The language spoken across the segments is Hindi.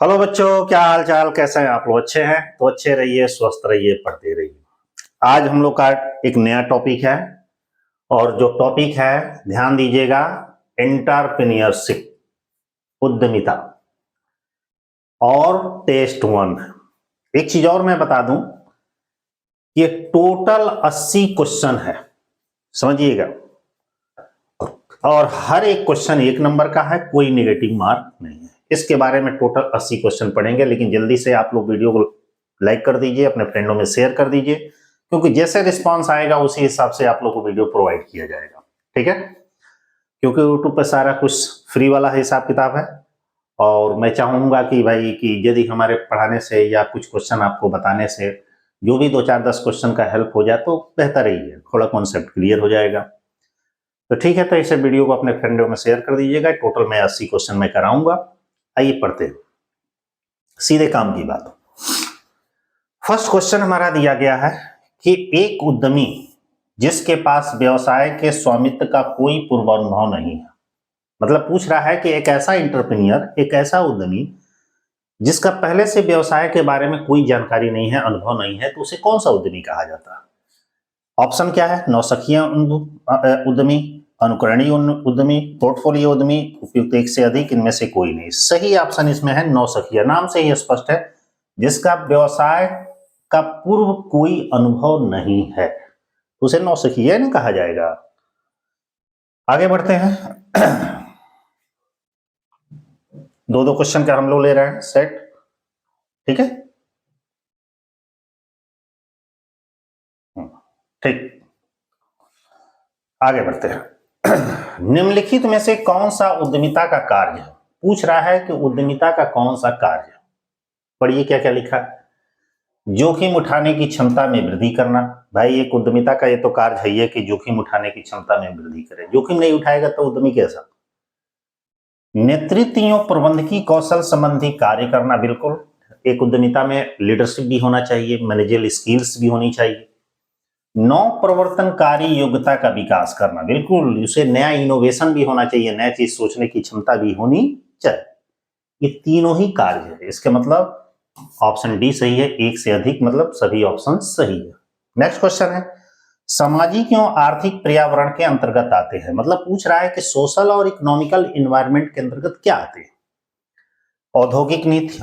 हेलो बच्चों, क्या हाल चाल, कैसे हैं आप लोग? अच्छे हैं तो अच्छे रहिए, स्वस्थ रहिए, पढ़ते रहिए। आज हम लोग का एक नया टॉपिक है और जो टॉपिक है, ध्यान दीजिएगा, एंटरप्रेन्योरशिप, उद्यमिता। और टेस्ट 1। एक चीज और मैं बता दूं, ये टोटल 80 क्वेश्चन है, समझिएगा। और हर एक क्वेश्चन 1 नंबर का है, कोई नेगेटिव मार्क नहीं है। इसके बारे में टोटल 80 क्वेश्चन पढ़ेंगे, लेकिन जल्दी से आप लोग वीडियो को लाइक कर दीजिए, अपने फ्रेंडों में शेयर कर दीजिए, क्योंकि जैसे रिस्पांस आएगा उसी हिसाब से आप लोग को वीडियो प्रोवाइड किया जाएगा। ठीक है, क्योंकि यूट्यूब पर सारा कुछ फ्री वाला हिसाब किताब है। और मैं चाहूंगा कि भाई कि यदि हमारे पढ़ाने से या कुछ क्वेश्चन आपको बताने से जो भी 2 4 10 क्वेश्चन का हेल्प हो जाए तो बेहतर ही है, थोड़ा कॉन्सेप्ट क्लियर हो जाएगा। तो ठीक है, तो इसे वीडियो को अपने फ्रेंडों में शेयर कर दीजिएगा। टोटल मैं 80 क्वेश्चन में कराऊंगा। आइए पढ़ते हैं, सीधे काम की बात। फर्स्ट क्वेश्चन हमारा दिया गया है कि एक उद्यमी जिसके पास व्यवसाय के स्वामित्व का कोई पूर्वानुभव नहीं है, मतलब पूछ रहा है कि एक ऐसा इंटरप्रेन्योर, एक ऐसा उद्यमी जिसका पहले से व्यवसाय के बारे में कोई जानकारी नहीं है, अनुभव नहीं है, तो उसे कौन सा उद्यमी कहा जाता है? ऑप्शन क्या है? नौसिखिया उद्यमी, अनुकरणीय उद्यमी, पोर्टफोलियो उद्यमी, उपयुक्त एक से अधिक, इनमें से कोई नहीं। सही ऑप्शन इसमें है नौसिखिया। नाम से ही स्पष्ट है, जिसका व्यवसाय का पूर्व कोई अनुभव नहीं है, उसे नौसिखिया नहीं कहा जाएगा। आगे बढ़ते हैं। दो क्वेश्चन का हम लोग ले रहे हैं सेट। ठीक है, ठीक, आगे बढ़ते हैं। निम्नलिखित में से कौन सा उद्यमिता का कार्य है? पूछ रहा है कि उद्यमिता का कौन सा कार्य है। पढ़िए क्या क्या लिखा है। जोखिम उठाने की क्षमता में वृद्धि करना। भाई एक उद्यमिता का ये तो कार्य है ये कि जोखिम उठाने की क्षमता में वृद्धि करे। जोखिम नहीं उठाएगा तो उद्यमी कैसा? नेतृत्व एवं प्रबंधकीय कौशल संबंधी कार्य करना। बिल्कुल, एक उद्यमिता में लीडरशिप भी होना चाहिए, मैनेजरियल स्किल्स भी होनी चाहिए। नव प्रवर्तनकारी योग्यता का विकास करना। बिल्कुल, उसे नया इनोवेशन भी होना चाहिए, नया चीज सोचने की क्षमता भी होनी चाहिए। ये तीनों ही कार्य है, इसके मतलब ऑप्शन डी सही है। एक से अधिक मतलब सभी ऑप्शन सही है। नेक्स्ट क्वेश्चन है, सामाजिक एवं आर्थिक पर्यावरण के अंतर्गत आते हैं। मतलब पूछ रहा है कि सोशल और इकोनॉमिकल इन्वायरमेंट के अंतर्गत क्या आते हैं? औद्योगिक नीति,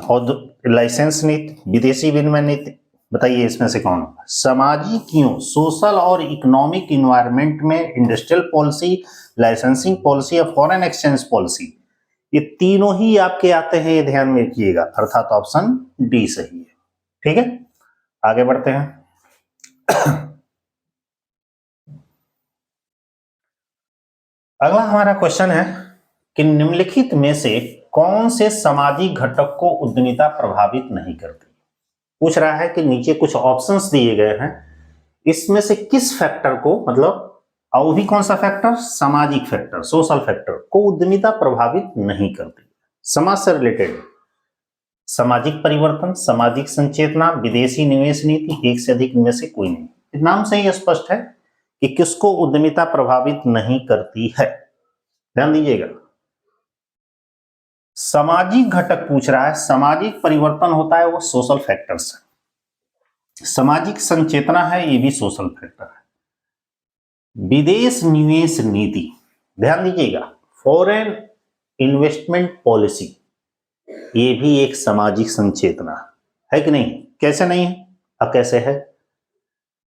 लाइसेंस नीति, विदेशी विनिमय नीति। बताइए इसमें से कौन होगा? सामाजिक एवं सोशल और इकोनॉमिक इन्वायरमेंट में इंडस्ट्रियल पॉलिसी, लाइसेंसिंग पॉलिसी या फॉरेन एक्सचेंज पॉलिसी, ये तीनों ही आपके आते हैं, ये ध्यान में रखिएगा। अर्थात ऑप्शन डी सही है। ठीक है, आगे बढ़ते हैं। अगला हमारा क्वेश्चन है कि निम्नलिखित में से कौन से सामाजिक घटक को उद्यमिता प्रभावित नहीं करती? पूछ रहा है कि नीचे कुछ ऑप्शंस दिए गए हैं, इसमें से किस फैक्टर को, मतलब और वो भी कौन सा फैक्टर? सामाजिक फैक्टर, सोशल फैक्टर को उद्यमिता प्रभावित नहीं करती। समाज से रिलेटेड सामाजिक परिवर्तन, सामाजिक संचेतना, विदेशी निवेश नीति, एक से अधिक इनमें से कोई नहीं। नाम से ही स्पष्ट है कि किसको उद्यमिता प्रभावित नहीं करती है। ध्यान दीजिएगा, सामाजिक घटक पूछ रहा है। सामाजिक परिवर्तन होता है वो सोशल फैक्टर्स है। सामाजिक संचेतना है, ये भी सोशल फैक्टर है। विदेश निवेश नीति, ध्यान दीजिएगा, फॉरेन इन्वेस्टमेंट पॉलिसी, ये भी एक सामाजिक संचेतना है कि नहीं? कैसे नहीं है? अब कैसे है?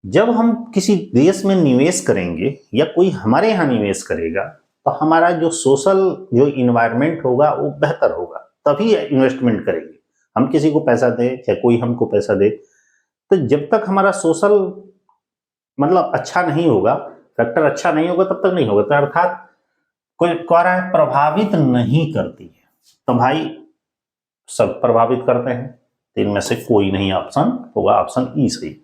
जब हम किसी देश में निवेश करेंगे या कोई हमारे यहां निवेश करेगा तो हमारा जो सोशल जो इन्वायरमेंट होगा वो बेहतर होगा, तभी इन्वेस्टमेंट करेंगे। हम किसी को पैसा दे या कोई हमको पैसा दे, तो जब तक हमारा सोशल मतलब अच्छा नहीं होगा, फैक्टर अच्छा नहीं होगा, तब तक नहीं होगा। तो अर्थात कोई कह रहा है प्रभावित नहीं करती है, तो भाई सब प्रभावित करते हैं, तो इनमें से कोई नहीं ऑप्शन होगा, ऑप्शन ई सही।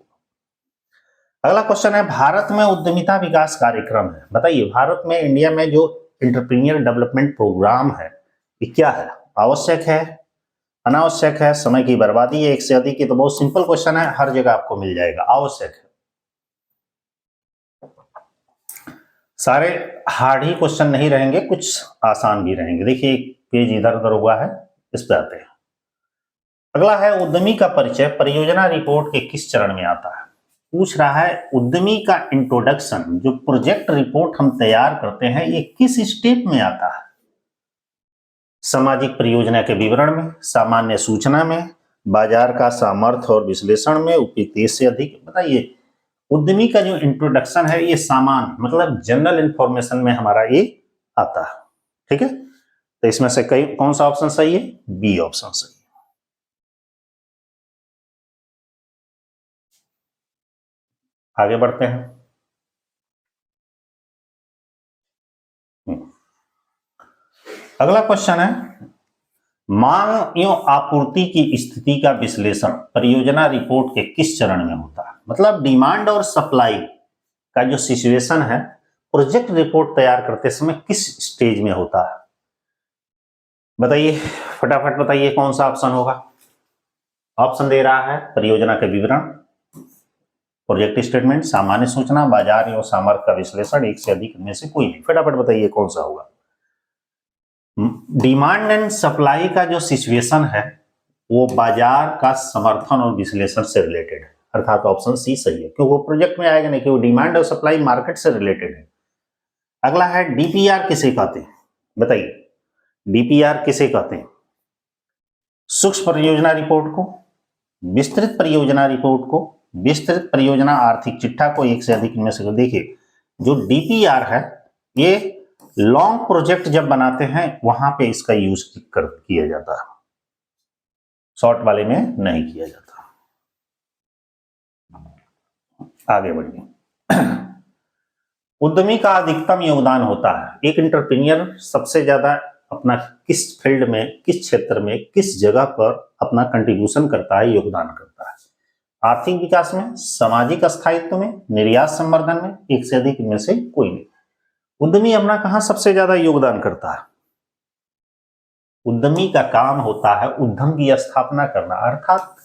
अगला क्वेश्चन है, भारत में उद्यमिता विकास कार्यक्रम है। बताइए भारत में, इंडिया में जो एंटरप्रेन्योर डेवलपमेंट प्रोग्राम है ये क्या है? आवश्यक है, अनावश्यक है, समय की बर्बादी है, एक से अधिक? ये तो बहुत सिंपल क्वेश्चन है, हर जगह आपको मिल जाएगा। आवश्यक है। सारे हार्ड ही क्वेश्चन नहीं रहेंगे, कुछ आसान भी रहेंगे। देखिए एक पेज इधर उधर हुआ है, इस पे आते हैं। अगला है उद्यमी का परिचय परियोजना रिपोर्ट के किस चरण में आता है। पूछ रहा है उद्यमी का इंट्रोडक्शन, जो प्रोजेक्ट रिपोर्ट हम तैयार करते हैं, ये किस स्टेप में आता है। सामाजिक परियोजना के विवरण में, सामान्य सूचना में, बाजार का सामर्थ्य और विश्लेषण में, उपयुक्त से अधिक। बताइए, उद्यमी का जो इंट्रोडक्शन है ये सामान्य मतलब जनरल इंफॉर्मेशन में हमारा ये आता है। ठीक है, तो इसमें से कौन सा ऑप्शन सही है? बी ऑप्शन सही है। आगे बढ़ते हैं। अगला क्वेश्चन है मांग एवं आपूर्ति की स्थिति का विश्लेषण परियोजना रिपोर्ट के किस चरण में होता है। मतलब डिमांड और सप्लाई का जो सिचुएशन है प्रोजेक्ट रिपोर्ट तैयार करते समय किस स्टेज में होता है। बताइए, फटाफट बताइए कौन सा ऑप्शन होगा। ऑप्शन दे रहा है परियोजना के विवरण, प्रोजेक्ट स्टेटमेंट, सामान्य सूचना, बाजार एवं सामर्थ्य का विश्लेषण, एक से अधिक में से कोई नहीं। फटाफट बताइए कौन सा होगा। डिमांड एंड सप्लाई का जो सिचुएशन है वो बाजार का समर्थन और विश्लेषण से रिलेटेड है, अर्थात ऑप्शन सी सही है, क्योंकि वो प्रोजेक्ट में आएगा नहीं, क्योंकि डिमांड और सप्लाई मार्केट से रिलेटेड है। अगला है डीपीआर किसे कहते हैं। बताइए, डीपीआर किसे कहते हैं। सूक्ष्म परियोजना रिपोर्ट को, विस्तृत परियोजना रिपोर्ट को, विस्तृत परियोजना आर्थिक चिट्ठा को, एक से अधिक इनमें से। देखिए, जो डीपीआर है ये लॉन्ग प्रोजेक्ट जब बनाते हैं वहां पे इसका यूज किया जाता है, शॉर्ट वाले में नहीं किया जाता। आगे बढ़िए। उद्यमी का अधिकतम योगदान होता है। एक एंटरप्रेन्योर सबसे ज्यादा अपना किस फील्ड में, किस क्षेत्र में, किस जगह पर अपना कंट्रीब्यूशन करता है, योगदान करता है। आर्थिक विकास में, सामाजिक स्थायित्व में, निर्यात संवर्धन में, एक से अधिक इनमें से कोई नहीं। उद्यमी अपना कहां सबसे ज्यादा योगदान करता है। उद्यमी का काम होता है उद्यम की स्थापना करना, अर्थात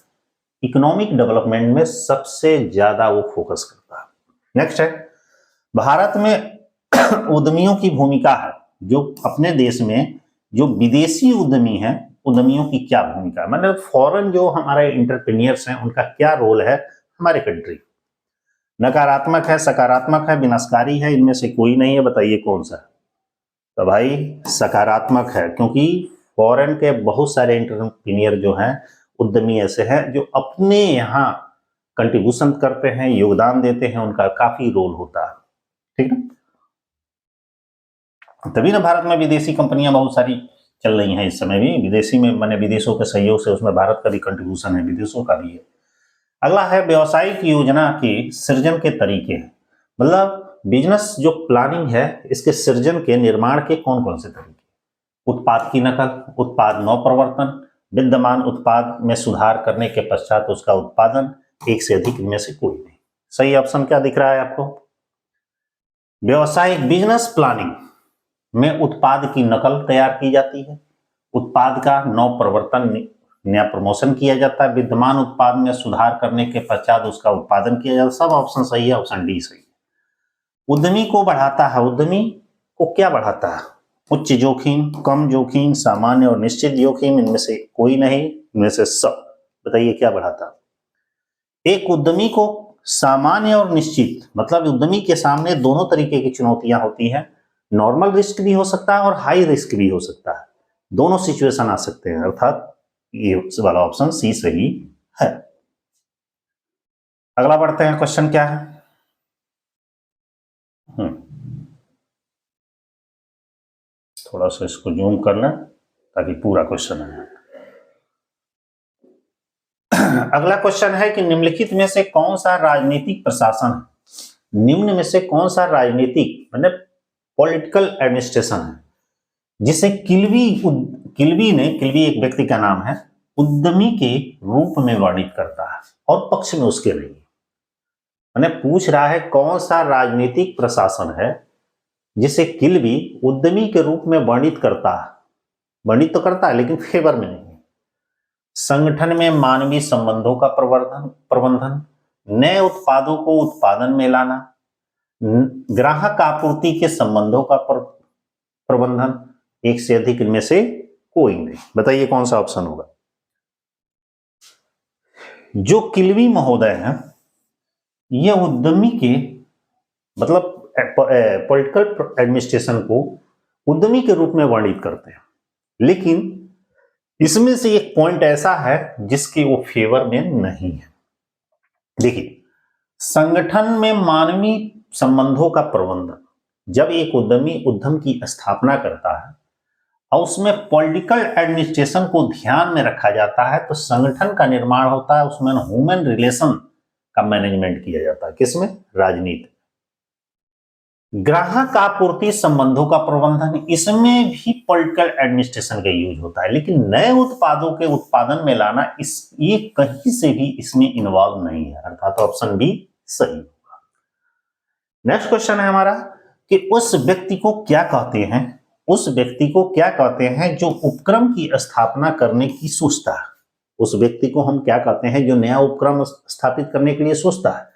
इकोनॉमिक डेवलपमेंट में सबसे ज्यादा वो फोकस करता है। नेक्स्ट है भारत में उद्यमियों की भूमिका है। जो अपने देश में जो विदेशी उद्यमी हैं, उद्यमियों की क्या भूमिका है, मतलब फॉरेन जो हमारे इंटरप्रेन्योर्स हैं उनका क्या रोल है हमारे कंट्री। नकारात्मक है, सकारात्मक है, विनाशकारी है, इनमें से कोई नहीं है। बताइए कौन सा है। तो भाई सकारात्मक है, क्योंकि फॉरेन के बहुत सारे इंटरप्रेन्योर जो हैं, उद्यमी ऐसे हैं जो अपने यहाँ कंट्रीब्यूशन करते हैं, योगदान देते हैं, उनका काफी रोल होता है। ठीक है, तभी ना भारत में विदेशी कंपनियां बहुत सारी चल रही हैं इस समय भी। विदेशी में माने विदेशों के सहयोग से उसमें भारत का भी कंट्रीब्यूशन है, विदेशों का भी है। अगला है व्यवसायिक योजना के सृजन के तरीके। मतलब बिजनेस जो प्लानिंग है इसके सृजन के निर्माण के कौन कौन से तरीके। उत्पाद की नकल, उत्पाद नवप्रवर्तन, विद्यमान उत्पाद में सुधार करने के पश्चात उसका उत्पादन, एक से अधिक इनमें से कोई नहीं। सही ऑप्शन क्या दिख रहा है आपको। व्यवसायिक बिजनेस प्लानिंग में उत्पाद की नकल तैयार की जाती है, उत्पाद का नवप्रवर्तन नया प्रमोशन किया जाता है, विद्यमान उत्पाद में सुधार करने के पश्चात उसका उत्पादन किया जाता है। सब ऑप्शन सही है, ऑप्शन डी सही है। उद्यमी को बढ़ाता है। उद्यमी को क्या बढ़ाता है। उच्च जोखिम, कम जोखिम, सामान्य और निश्चित जोखिम, इनमें से कोई नहीं, इनमें से सब। बताइए क्या बढ़ाता है। एक उद्यमी को सामान्य और निश्चित, मतलब उद्यमी के सामने दोनों तरीके की चुनौतियां होती हैं। नॉर्मल रिस्क भी हो सकता है और हाई रिस्क भी हो सकता है, दोनों सिचुएशन आ सकते हैं, अर्थात ये वाला ऑप्शन सी सही है। अगला बढ़ते हैं, क्वेश्चन क्या है। थोड़ा सा इसको जूम कर लें ताकि पूरा क्वेश्चन आए। अगला क्वेश्चन है कि निम्नलिखित में से कौन सा राजनीतिक प्रशासन है। निम्न में से कौन सा राजनीतिक मतलब पॉलिटिकल एडमिनिस्ट्रेशन है जिसे किल्वी एक व्यक्ति का नाम है, उद्यमी के रूप में वर्णित करता है और पक्ष में उसके नहीं। मैंने पूछ रहा है कौन सा राजनीतिक प्रशासन है जिसे किल्वी उद्यमी के रूप में वर्णित करता है। वर्णित तो करता है लेकिन फेवर में नहीं। संगठन में मानवीय संबंधों का प्रबंधन, नए उत्पादों को उत्पादन में लाना, ग्राहक आपूर्ति के संबंधों का प्रबंधन, एक से अधिक इनमें से कोई नहीं। बताइए कौन सा ऑप्शन होगा। जो किलवी महोदय हैं ये उद्यमी के मतलब पॉलिटिकल एडमिनिस्ट्रेशन को उद्यमी के रूप में वर्णित करते हैं, लेकिन इसमें से एक पॉइंट ऐसा है जिसके वो फेवर में नहीं है। देखिए, संगठन में मानवीय संबंधों का प्रबंधन, जब एक उद्यमी उद्यम की स्थापना करता है और उसमें पॉलिटिकल एडमिनिस्ट्रेशन को ध्यान में रखा जाता है तो संगठन का निर्माण होता है, उसमें ह्यूमन रिलेशन का मैनेजमेंट किया जाता है। किसमें? राजनीति। ग्राहक आपूर्ति संबंधों का प्रबंधन, इसमें भी पॉलिटिकल एडमिनिस्ट्रेशन का यूज होता है, लेकिन नए उत्पादों के उत्पादन में लाना ये कहीं से भी इसमें इन्वॉल्व नहीं है, अर्थात ऑप्शन बी सही होगा। नेक्स्ट क्वेश्चन है हमारा कि उस व्यक्ति को क्या कहते हैं, उस व्यक्ति को क्या कहते हैं जो उपक्रम की स्थापना करने की सोचता है। उस व्यक्ति को हम क्या कहते हैं जो नया उपक्रम स्थापित करने के लिए सोचता है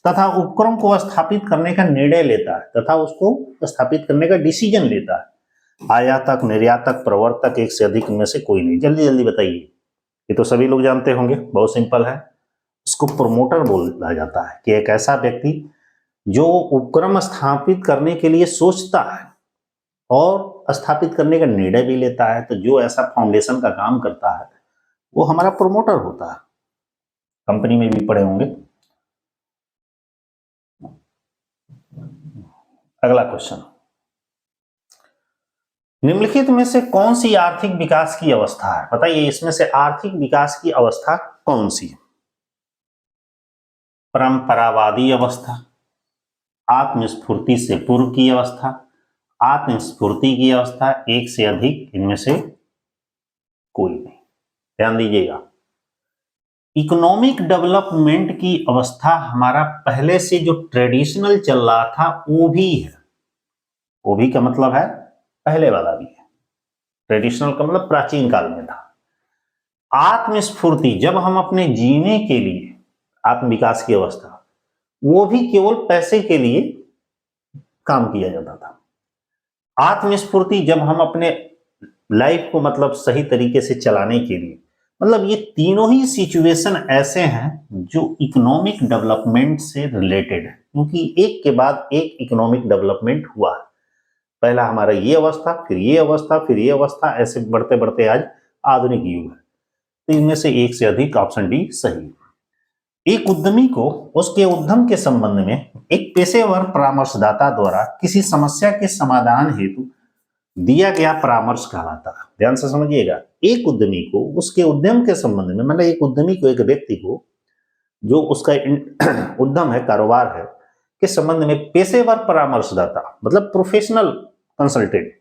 तथा उपक्रम को स्थापित करने का निर्णय लेता है तथा उसको स्थापित करने का डिसीजन लेता है। आयातक, निर्यातक, प्रवर्तक, एक से अधिक में से कोई नहीं। जल्दी जल्दी बताइए, ये तो सभी लोग जानते होंगे, बहुत सिंपल है। उसको प्रमोटर बोला जाता है कि एक ऐसा व्यक्ति जो उपक्रम स्थापित करने के लिए सोचता है और स्थापित करने का निर्णय भी लेता है, तो जो ऐसा फाउंडेशन का काम करता है वो हमारा प्रमोटर होता है। कंपनी में भी पढ़े होंगे। अगला क्वेश्चन, निम्नलिखित में से कौन सी आर्थिक विकास की अवस्था है? बताइए, इसमें से आर्थिक विकास की अवस्था कौन सी है? परंपरावादी अवस्था, आत्मस्फूर्ति से पूर्व की अवस्था, आत्मस्फूर्ति की अवस्था, एक से अधिक, इनमें से कोई नहीं। ध्यान दीजिएगा, इकोनॉमिक डेवलपमेंट की अवस्था हमारा पहले से जो ट्रेडिशनल चल रहा था वो भी है। वो भी का मतलब है पहले वाला भी है। ट्रेडिशनल का मतलब प्राचीन काल में था। आत्मस्फूर्ति, जब हम अपने जीने के लिए, आत्म विकास की अवस्था, वो भी केवल पैसे के लिए काम किया जाता था। आत्मस्फूर्ति, जब हम अपने लाइफ को मतलब सही तरीके से चलाने के लिए, मतलब ये तीनों ही सिचुएशन ऐसे हैं जो इकोनॉमिक डेवलपमेंट से रिलेटेड है, क्योंकि एक के बाद एक इकोनॉमिक डेवलपमेंट हुआ है। पहला हमारा ये अवस्था, फिर ये अवस्था, फिर ये अवस्था, ऐसे बढ़ते बढ़ते आज आधुनिक युग है। तो इनमें से एक से अधिक, ऑप्शन डी सही। एक उद्यमी को उसके उद्यम के संबंध में एक पेशेवर परामर्शदाता द्वारा किसी समस्या के समाधान हेतु दिया गया परामर्श कहलाता है। ध्यान से समझिएगा, एक उद्यमी को उसके उद्यम के संबंध में, मतलब एक उद्यमी को, एक व्यक्ति को जो उसका उद्यम है, कारोबार है, के संबंध में पेशेवर परामर्शदाता मतलब प्रोफेशनल कंसल्टेंट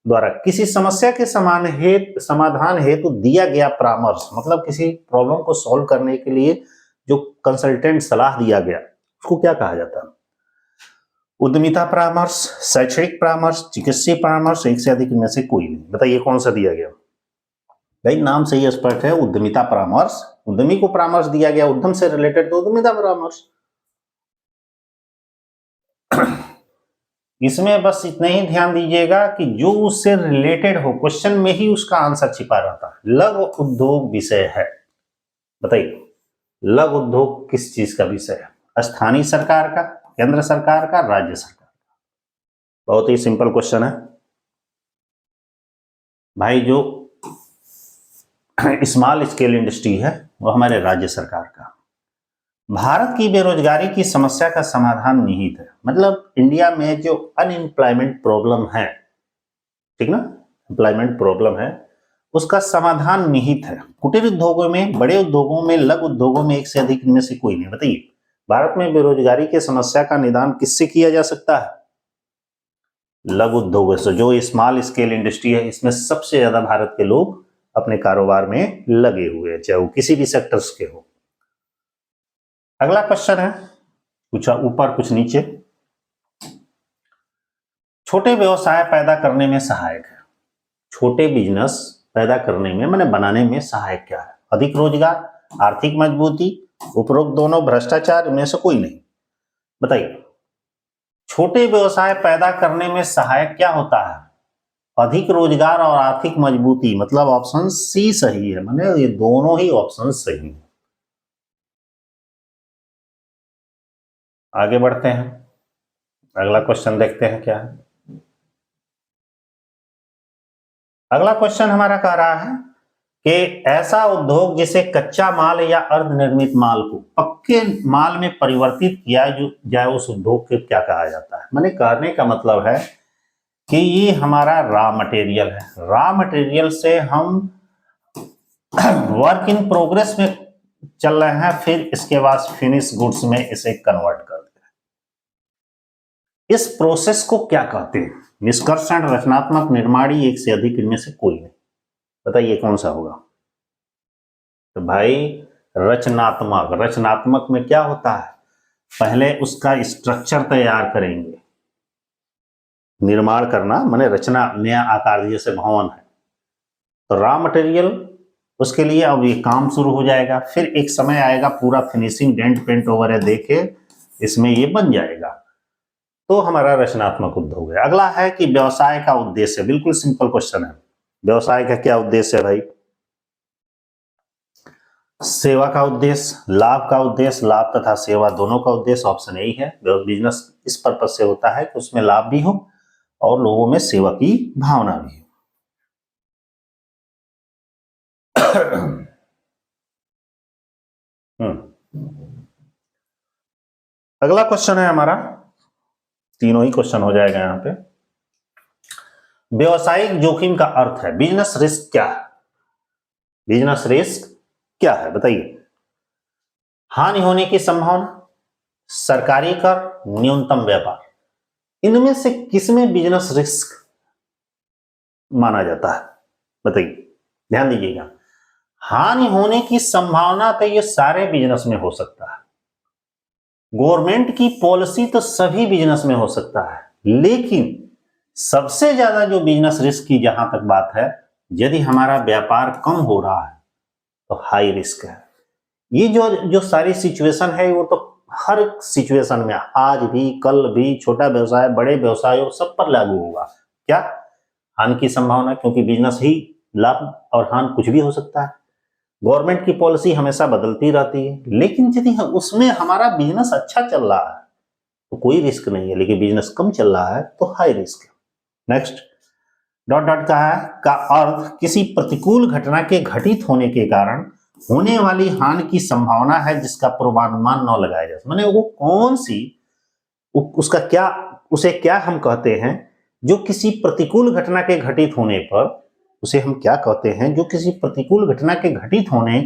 द्वारा किसी समस्या के समाधान हेतु दिया गया परामर्श, मतलब किसी प्रॉब्लम को सॉल्व करने के लिए जो कंसल्टेंट सलाह दिया गया, उसको क्या कहा जाता है? उद्यमिता परामर्श, शैक्षणिक परामर्श, चिकित्सीय परामर्श, एक से अधिक में से कोई नहीं। बताइए कौन सा दिया गया? भाई नाम से ही स्पष्ट है, उद्यमिता परामर्श। उद्यमी को परामर्श दिया गया उद्यम से रिलेटेड, तो उद्यमिता परामर्श। इसमें बस इतना ही ध्यान दीजिएगा कि जो उससे रिलेटेड हो, क्वेश्चन में ही उसका आंसर छिपा रहता है। लघु उद्योग विषय है। बताइए, लघु उद्योग किस चीज का विषय है? स्थानीय सरकार का, केंद्र सरकार का, राज्य सरकार का? बहुत ही सिंपल क्वेश्चन है भाई। जो स्मॉल स्केल इंडस्ट्री है वो हमारे राज्य सरकार का। भारत की बेरोजगारी की समस्या का समाधान निहित है, मतलब इंडिया में जो अनएम्प्लॉयमेंट प्रॉब्लम है, ठीक ना, एम्प्लॉयमेंट प्रॉब्लम है, उसका समाधान निहित है कुटीर उद्योगों में, बड़े उद्योगों में, लघु उद्योगों में, एक से अधिक में से कोई नहीं। बताइए, भारत में बेरोजगारी की समस्या का निदान किससे किया जा सकता है? लघु उद्योगों से। जो स्मॉल स्केल इंडस्ट्री है, इसमें सबसे ज्यादा भारत के लोग अपने कारोबार में लगे हुए हैं, चाहे वो किसी भी सेक्टर्स के हो। अगला क्वेश्चन है, कुछ ऊपर कुछ नीचे। छोटे व्यवसाय पैदा करने में सहायक है। छोटे बिजनेस पैदा करने में, माने बनाने में सहायक क्या है? अधिक रोजगार, आर्थिक मजबूती, उपरोक्त दोनों, भ्रष्टाचार, इनमें से कोई नहीं। बताइए, छोटे व्यवसाय पैदा करने में सहायक क्या होता है? अधिक रोजगार और आर्थिक मजबूती, मतलब ऑप्शन सी सही है, माने ये दोनों ही ऑप्शन सही है। आगे बढ़ते हैं, अगला क्वेश्चन देखते हैं क्या है। अगला क्वेश्चन हमारा कह रहा है कि ऐसा उद्योग जिसे कच्चा माल या अर्धनिर्मित माल को पक्के माल में परिवर्तित किया जाए उस उद्योग को क्या कहा जाता है। मैंने कहने का मतलब है कि ये हमारा रॉ मटेरियल है, रॉ मटेरियल से हम वर्क इन प्रोग्रेस में चल रहे हैं, फिर इसके बाद फिनिश गुड्स में इसे कन्वर्ट कर दे। इस प्रोसेस को क्या कहते हैं? निष्कर्षण, रचनात्मक, निर्माणी, एक से अधिक, इनमें से कोई नहीं। बताइए कौन सा होगा? तो भाई रचनात्मक। रचनात्मक में क्या होता है? पहले उसका स्ट्रक्चर तैयार करेंगे। निर्माण करना माने रचना, नया आकार, जैसे भवन है। तो रॉ मटेरियल, उसके लिए अब ये काम शुरू हो जाएगा, फिर एक समय आएगा पूरा फिनिशिंग, डेंट पेंट वगैरह देके इसमें ये बन जाएगा। तो हमारा रचनात्मक उद्योग है। अगला है कि व्यवसाय का उद्देश्य। बिल्कुल सिंपल क्वेश्चन है, व्यवसाय का क्या उद्देश्य है भाई? सेवा का उद्देश्य, लाभ का उद्देश्य, लाभ तथा सेवा दोनों का उद्देश्य। ऑप्शन यही है। बिजनेस इस पर्पज से होता है कि उसमें लाभ भी हो और लोगों में सेवा की भावना भी हो। अगला क्वेश्चन है हमारा, तीनों ही क्वेश्चन हो जाएगा यहां पे। व्यवसायिक जोखिम का अर्थ है, बिजनेस रिस्क क्या है? बिजनेस रिस्क क्या है बताइए? हानि होने की संभावना, सरकारी कर, न्यूनतम व्यापार। इनमें से किसमें बिजनेस रिस्क माना जाता है? बताइए, ध्यान दीजिएगा। हानि होने की संभावना तो ये सारे बिजनेस में हो सकता है, गवर्नमेंट की पॉलिसी तो सभी बिजनेस में हो सकता है, लेकिन सबसे ज्यादा जो बिजनेस रिस्क की जहां तक बात है, यदि हमारा व्यापार कम हो रहा है तो हाई रिस्क है। ये जो सारी सिचुएशन है वो तो हर सिचुएशन में, आज भी, कल भी, छोटा व्यवसाय, बड़े व्यवसायों, सब पर लागू होगा। क्या? हानि की संभावना, क्योंकि बिजनेस ही लाभ और हानि कुछ भी हो सकता है। गवर्नमेंट की पॉलिसी हमेशा बदलती रहती है, लेकिन यदि उसमें हमारा बिजनेस अच्छा चल रहा है तो कोई रिस्क नहीं है, लेकिन बिजनेस कम चल रहा है तो हाई रिस्क है। नेक्स्ट, डॉट डॉट का अर्थ किसी प्रतिकूल घटना के घटित होने के कारण होने वाली हानि की संभावना है जिसका पूर्वानुमान न लगाया जा सके। माने वो कौन सी, उसका क्या, उसे क्या हम कहते हैं? जो किसी प्रतिकूल घटना के घटित होने पर उसे हम क्या कहते हैं? जो किसी प्रतिकूल घटना के घटित होने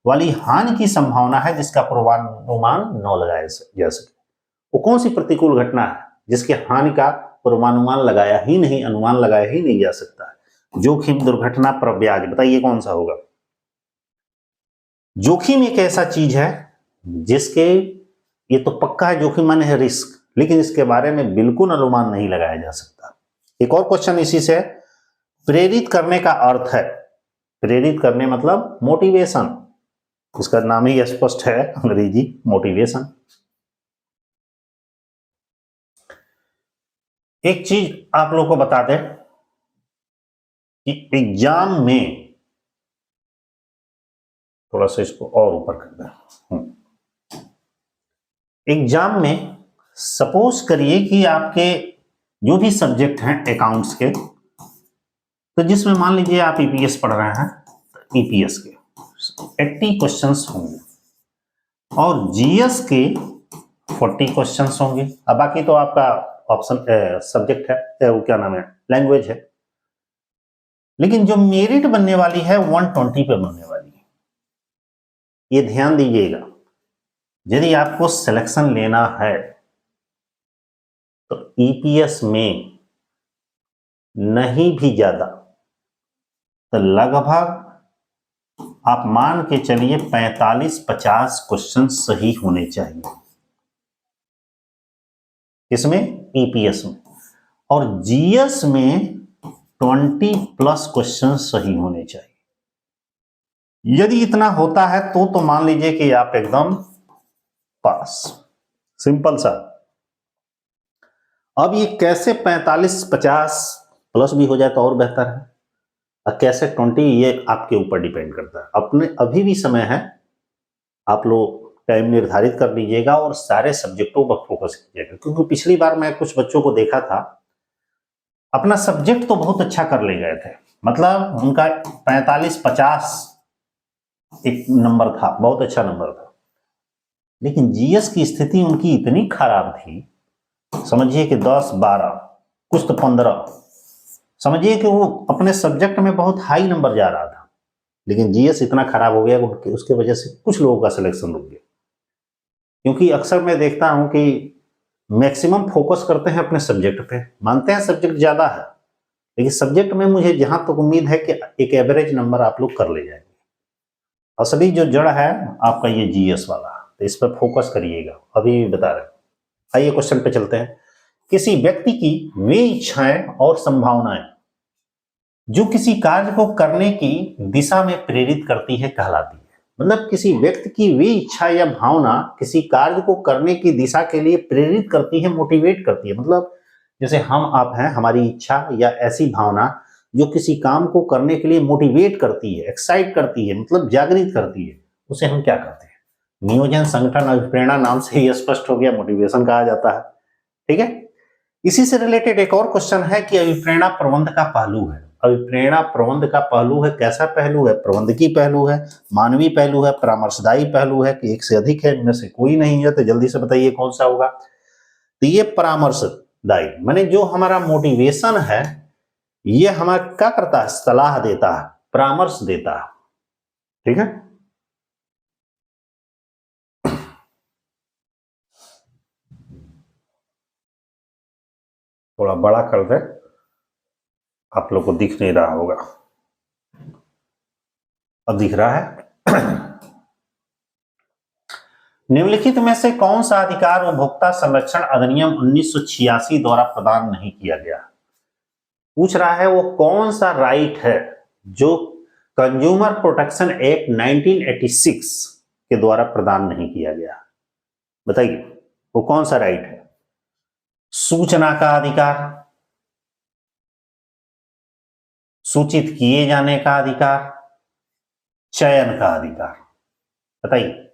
वाली हानि की संभावना है जिसका पूर्वानुमान न लगाया जा सके। वो कौन सी प्रतिकूल घटना है जिसके हानि का पूर्वानुमान लगाया ही नहीं, अनुमान लगाया ही नहीं जा सकता? जोखिम, दुर्घटना पर ब्याज। बताइए कौन सा होगा? जोखिम एक ऐसा चीज है जिसके, ये तो पक्का है, जोखिम माने है रिस्क, लेकिन इसके बारे में बिल्कुल अनुमान नहीं लगाया जा सकता। एक और क्वेश्चन इसी से, प्रेरित करने का अर्थ है, प्रेरित करने मतलब मोटिवेशन, इसका नाम ही स्पष्ट है, अंग्रेजी मोटिवेशन। एक चीज आप लोगों को बता दें कि एग्जाम में, थोड़ा सा इसको और ऊपर कर दें, एग्जाम में सपोज करिए कि आपके जो भी सब्जेक्ट हैं अकाउंट्स के, तो जिसमें मान लीजिए आप ईपीएस पढ़ रहे हैं, तो ईपीएस के 80 क्वेश्चंस होंगे और जीएस के 40 क्वेश्चंस होंगे। अब बाकी तो आपका ऑप्शन सब्जेक्ट है, वो क्या नाम है, लैंग्वेज है। लेकिन जो मेरिट बनने वाली है 120 पे बनने वाली है। ये ध्यान दीजिएगा, यदि आपको सिलेक्शन लेना है तो ईपीएस में नहीं भी ज्यादा तो लगभग आप मान के चलिए 45-50 क्वेश्चन सही होने चाहिए। इसमें ईपीएस में, और जीएस में 20+ क्वेश्चन सही होने चाहिए। यदि इतना होता है तो मान लीजिए कि आप एकदम पास, सिंपल सा। अब ये कैसे 45-50 प्लस भी हो जाए तो और बेहतर है, और कैसे 20, ये आपके ऊपर डिपेंड करता है। अपने अभी भी समय है, आप लोग टाइम निर्धारित कर लीजिएगा और सारे सब्जेक्टों पर फोकस कीजिएगा, क्योंकि पिछली बार मैं कुछ बच्चों को देखा था, अपना सब्जेक्ट तो बहुत अच्छा कर ले गए थे, मतलब उनका 45-50 एक नंबर था, बहुत अच्छा नंबर था, लेकिन जीएस की स्थिति उनकी इतनी खराब थी, समझिए कि 10-12 कुछ तो 15, समझिए कि वो अपने सब्जेक्ट में बहुत हाई नंबर जा रहा था, लेकिन जीएस इतना खराब हो गया कि उसके वजह से कुछ लोगों का सिलेक्शन रुक गया। क्योंकि अक्सर मैं देखता हूं कि मैक्सिमम फोकस करते हैं अपने सब्जेक्ट पे, मानते हैं सब्जेक्ट ज्यादा है, लेकिन सब्जेक्ट में मुझे जहां तक उम्मीद है कि एक एवरेज नंबर आप लोग कर ले जाएंगे। असली जो जड़ है आपका ये जीएस वाला, तो इस पर फोकस करिएगा, अभी बता रहे हैं। आइए क्वेश्चन पे चलते हैं। किसी व्यक्ति की वे इच्छाएं और संभावनाएं जो किसी कार्य को करने की दिशा में प्रेरित करती है कहलाती है। मतलब किसी व्यक्ति की वे इच्छा या भावना किसी कार्य को करने की दिशा के लिए प्रेरित करती है, मोटिवेट करती है। मतलब जैसे हम आप हैं, हमारी इच्छा या ऐसी भावना जो किसी काम को करने के लिए मोटिवेट करती है, एक्साइट करती है, मतलब जागृत करती है, उसे हम क्या कहते हैं? नियोजन, संगठन, अभिप्रेरणा नाम से ही स्पष्ट हो गया, मोटिवेशन कहा जाता है। ठीक है। इसी से रिलेटेड एक और क्वेश्चन है कि अभिप्रेरणा प्रबंध का पहलू है। अभिप्रेरणा प्रबंध का पहलू है, कैसा पहलू है? प्रबंधकीय पहलू है, मानवीय पहलू है, परामर्शदायी पहलू है, कि एक से अधिक है, इनमें से कोई नहीं है, तो जल्दी से बताइए कौन सा होगा। तो ये परामर्शदायी माने जो हमारा मोटिवेशन है, ये हमारा क्या करता है? सलाह देता है, परामर्श देता है। ठीक है। थोड़ा बड़ा कर दे, आप लोग को दिख नहीं रहा होगा, अब दिख रहा है। निम्नलिखित में से कौन सा अधिकार उपभोक्ता संरक्षण अधिनियम 1986 द्वारा प्रदान नहीं किया गया? पूछ रहा है वो कौन सा राइट है जो कंज्यूमर प्रोटेक्शन एक्ट 1986 के द्वारा प्रदान नहीं किया गया। बताइए वो कौन सा राइट है? सूचना का अधिकार, सूचित किए जाने का अधिकार, चयन का अधिकार। बताइए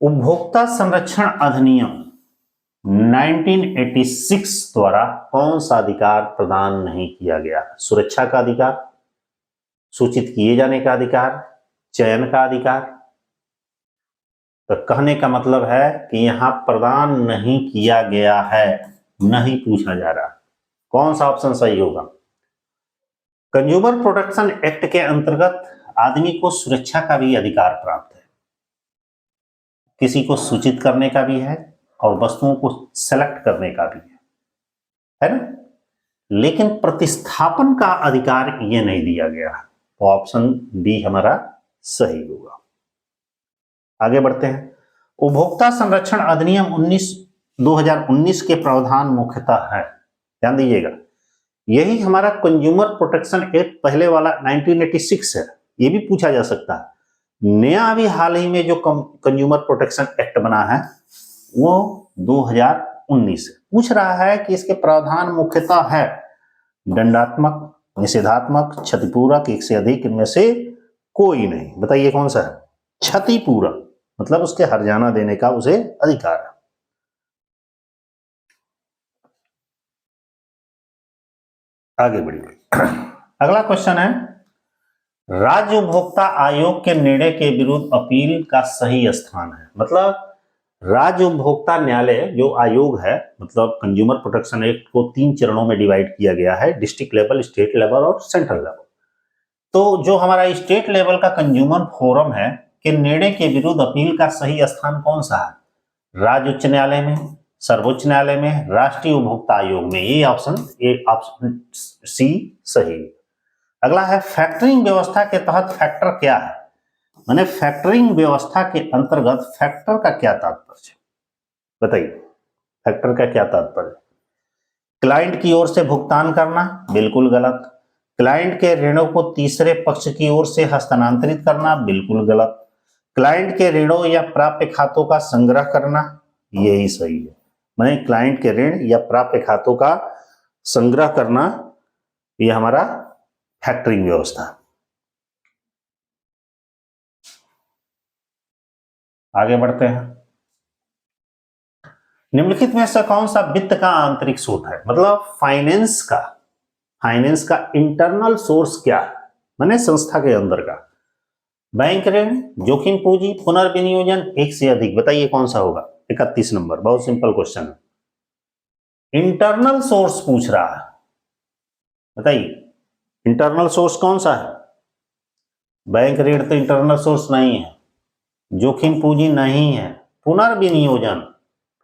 उपभोक्ता संरक्षण अधिनियम 1986 द्वारा कौन सा अधिकार प्रदान नहीं किया गया? सुरक्षा का अधिकार, सूचित किए जाने का अधिकार, चयन का अधिकार। तो कहने का मतलब है कि यहां प्रदान नहीं किया गया है, नहीं पूछा जा रहा। कौन सा ऑप्शन सही होगा? कंज्यूमर प्रोटेक्शन एक्ट के अंतर्गत आदमी को सुरक्षा का भी अधिकार प्राप्त है, किसी को सूचित करने का भी है और वस्तुओं को सेलेक्ट करने का भी है ना? लेकिन प्रतिस्थापन का अधिकार ये नहीं दिया गया, तो ऑप्शन बी हमारा सही होगा। आगे बढ़ते हैं। उपभोक्ता संरक्षण अधिनियम 2019 के प्रावधान मुख्यतः है, ध्यान दीजिएगा, यही हमारा कंज्यूमर प्रोटेक्शन एक्ट पहले वाला 1986 है, ये भी पूछा जा सकता है। नया अभी हाल ही में जो कंज्यूमर प्रोटेक्शन एक्ट बना है वो 2019 है। पूछ रहा है कि इसके प्रावधान मुख्यतः है दंडात्मक, निषेधात्मक, क्षतिपूरक, एक से अधिक, इनमें से कोई नहीं। बताइए कौन सा है? क्षतिपूरक, मतलब उसके हर्जाना देने का उसे अधिकार है। आगे बढ़िए। अगला क्वेश्चन है राज्य उपभोक्ता आयोग के निर्णय के विरुद्ध अपील का सही स्थान है। मतलब राज्य उपभोक्ता न्यायालय जो आयोग है, मतलब कंज्यूमर प्रोटेक्शन एक्ट को 3 चरणों में डिवाइड किया गया है, डिस्ट्रिक्ट लेवल, स्टेट लेवल और सेंट्रल लेवल। तो जो हमारा स्टेट लेवल का कंज्यूमर फोरम है कि निर्णय के विरुद्ध अपील का सही स्थान कौन सा है? राज्य उच्च न्यायालय में, सर्वोच्च न्यायालय में, राष्ट्रीय उपभोक्ता आयोग में। ये ऑप्शन सी सही। अगला है फैक्टरिंग व्यवस्था के तहत फैक्टर क्या है? माने फैक्टरिंग व्यवस्था के अंतर्गत फैक्टर का क्या तात्पर्य है? बताइए फैक्टर का क्या तात्पर्य? क्लाइंट की ओर से भुगतान करना, बिल्कुल गलत। क्लाइंट के ऋणों को तीसरे पक्ष की ओर से हस्तांतरित करना, बिल्कुल गलत। क्लाइंट के ऋणों या प्राप्य खातों का संग्रह करना, यही सही है। माने क्लाइंट के ऋण या प्राप्य खातों का संग्रह करना, यह हमारा फैक्टरिंग व्यवस्था। आगे बढ़ते हैं। निम्नलिखित में से कौन सा वित्त का आंतरिक स्रोत है? मतलब फाइनेंस का इंटरनल सोर्स क्या है? माने संस्था के अंदर का। बैंक ऋण, जोखिम पूंजी, पुनर्विनियोजन, एक से अधिक। बताइए कौन सा होगा? 31 नंबर। बहुत सिंपल क्वेश्चन है। इंटरनल सोर्स पूछ रहा है, बताइए इंटरनल सोर्स कौन सा है? बैंक ऋण तो इंटरनल सोर्स नहीं है, जोखिम पूंजी नहीं है, पुनर्विनियोजन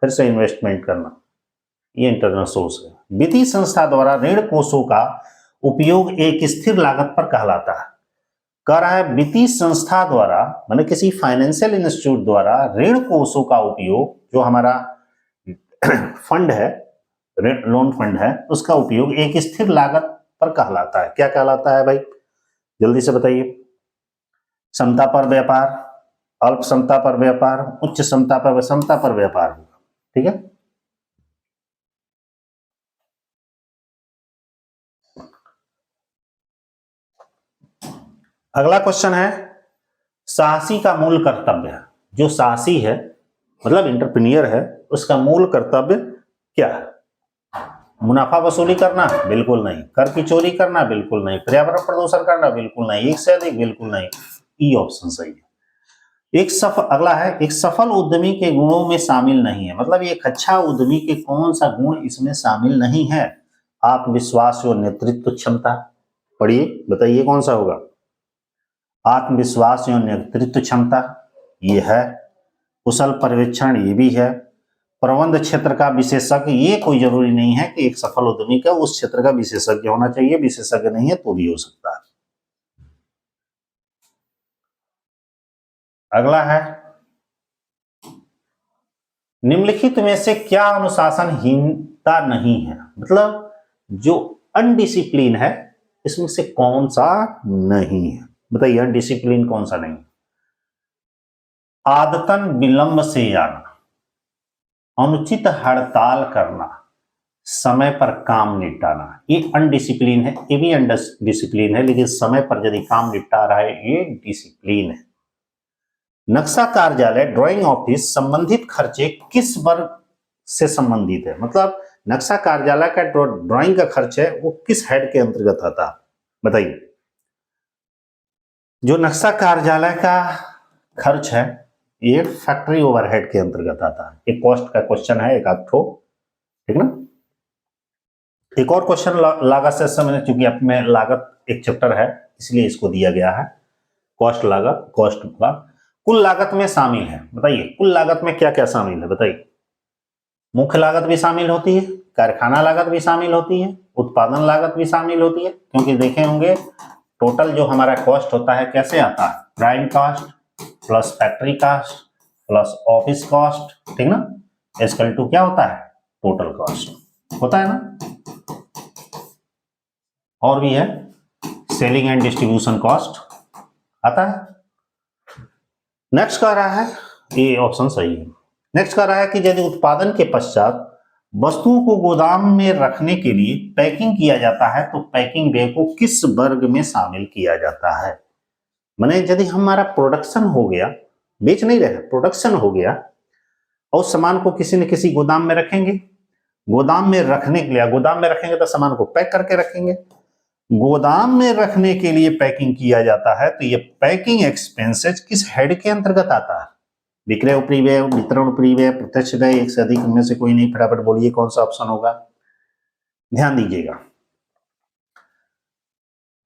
फिर से इन्वेस्टमेंट करना ये इंटरनल सोर्स है। वित्तीय संस्था द्वारा ऋण कोषों का उपयोग एक स्थिर लागत पर कहलाता है। कह रहा है वित्तीय संस्था द्वारा माने किसी फाइनेंशियल इंस्टीट्यूट द्वारा ऋण कोषों का उपयोग, जो हमारा फंड है, ऋण लोन फंड है, उसका उपयोग एक स्थिर लागत पर कहलाता है। क्या कहलाता है भाई? जल्दी से बताइए। समता पर व्यापार, अल्प समता पर व्यापार, उच्च समता पर व्यापार होगा। ठीक है। अगला क्वेश्चन है साहसी का मूल कर्तव्य। जो साहसी है मतलब एंटरप्रेन्योर है, उसका मूल कर्तव्य क्या है? मुनाफा वसूली करना? बिल्कुल नहीं। कर की चोरी करना? बिल्कुल नहीं। पर्यावरण प्रदूषण करना? बिल्कुल नहीं। एक से अधिक? बिल्कुल नहीं। ई ऑप्शन सही है। अगला है एक सफल उद्यमी के गुणों में शामिल नहीं है। मतलब एक अच्छा उद्यमी के कौन सा गुण इसमें शामिल नहीं है? आत्मविश्वास और नेतृत्व क्षमता। पढ़िए, बताइए कौन सा होगा? आत्मविश्वास और नेतृत्व क्षमता ये है। कुशल पर्यवेक्षण ये भी है। प्रबंध क्षेत्र का विशेषज्ञ, ये कोई जरूरी नहीं है कि एक सफल उद्यमी का उस क्षेत्र का विशेषज्ञ होना चाहिए, विशेषज्ञ नहीं है तो भी हो सकता है। अगला है निम्नलिखित में से क्या अनुशासनहीनता नहीं है? मतलब जो अनडिसिप्लिन है इसमें से कौन सा नहीं है? बताइए अनडिसिप्लिन कौन सा नहीं? आदतन विलंब से आना, अनुचित हड़ताल करना, समय पर काम निपटाना, ये अनडिसिप्लिन है। ये भी अनडिसिप्लिन है, लेकिन समय पर यदि काम निपटा रहा है ये डिसिप्लिन है। नक्शा कार्यालय, ड्राइंग ऑफिस, संबंधित खर्चे किस वर्ग से संबंधित है? मतलब नक्शा कार्यालय का ड्राइंग का खर्च है वो किस हेड के अंतर्गत आता है? बताइए। जो नक्शा कार्यालय का खर्च है ये फैक्ट्री ओवरहेड के अंतर्गत आता है। एक कॉस्ट का क्वेश्चन है, एक आध ठो, ठीक ना। एक और क्वेश्चन लागत से संबंधित, चूंकि अब में लागत एक चैप्टर है इसलिए इसको दिया गया है। कॉस्ट लागत, कॉस्ट कुल लागत में शामिल है। बताइए कुल लागत में क्या क्या शामिल है? बताइए। मुख्य लागत भी शामिल होती है, कारखाना लागत भी शामिल होती है, उत्पादन लागत भी शामिल होती है। क्योंकि देखे होंगे टोटल जो हमारा कॉस्ट होता है कैसे आता है? Prime cost plus factory cost plus office cost, ठीक ना। इसकल टू क्या होता है? टोटल कॉस्ट होता है ना। और भी है सेलिंग एंड डिस्ट्रीब्यूशन कॉस्ट आता है। नेक्स्ट कह रहा है, ये ऑप्शन सही है। नेक्स्ट कह रहा है कि यदि उत्पादन के पश्चात वस्तुओं को गोदाम में रखने के लिए पैकिंग किया जाता है तो पैकिंग व्यय को किस वर्ग में शामिल किया जाता है? माने यदि हमारा प्रोडक्शन हो गया, बेच नहीं रहे, प्रोडक्शन हो गया और सामान को किसी न किसी गोदाम में रखेंगे। गोदाम में रखने के लिए, गोदाम में रखेंगे तो सामान को पैक करके रखेंगे। गोदाम में रखने के लिए पैकिंग किया जाता है तो ये पैकिंग एक्सपेंसेस किस हेड के अंतर्गत आता है? विक्रय उपरी व्यय, वितरण उपरी व्यय, प्रत्यक्ष व्यय, एक से अधिक में से कोई नहीं। फटाफट बोलिए कौन सा ऑप्शन होगा? ध्यान दीजिएगा।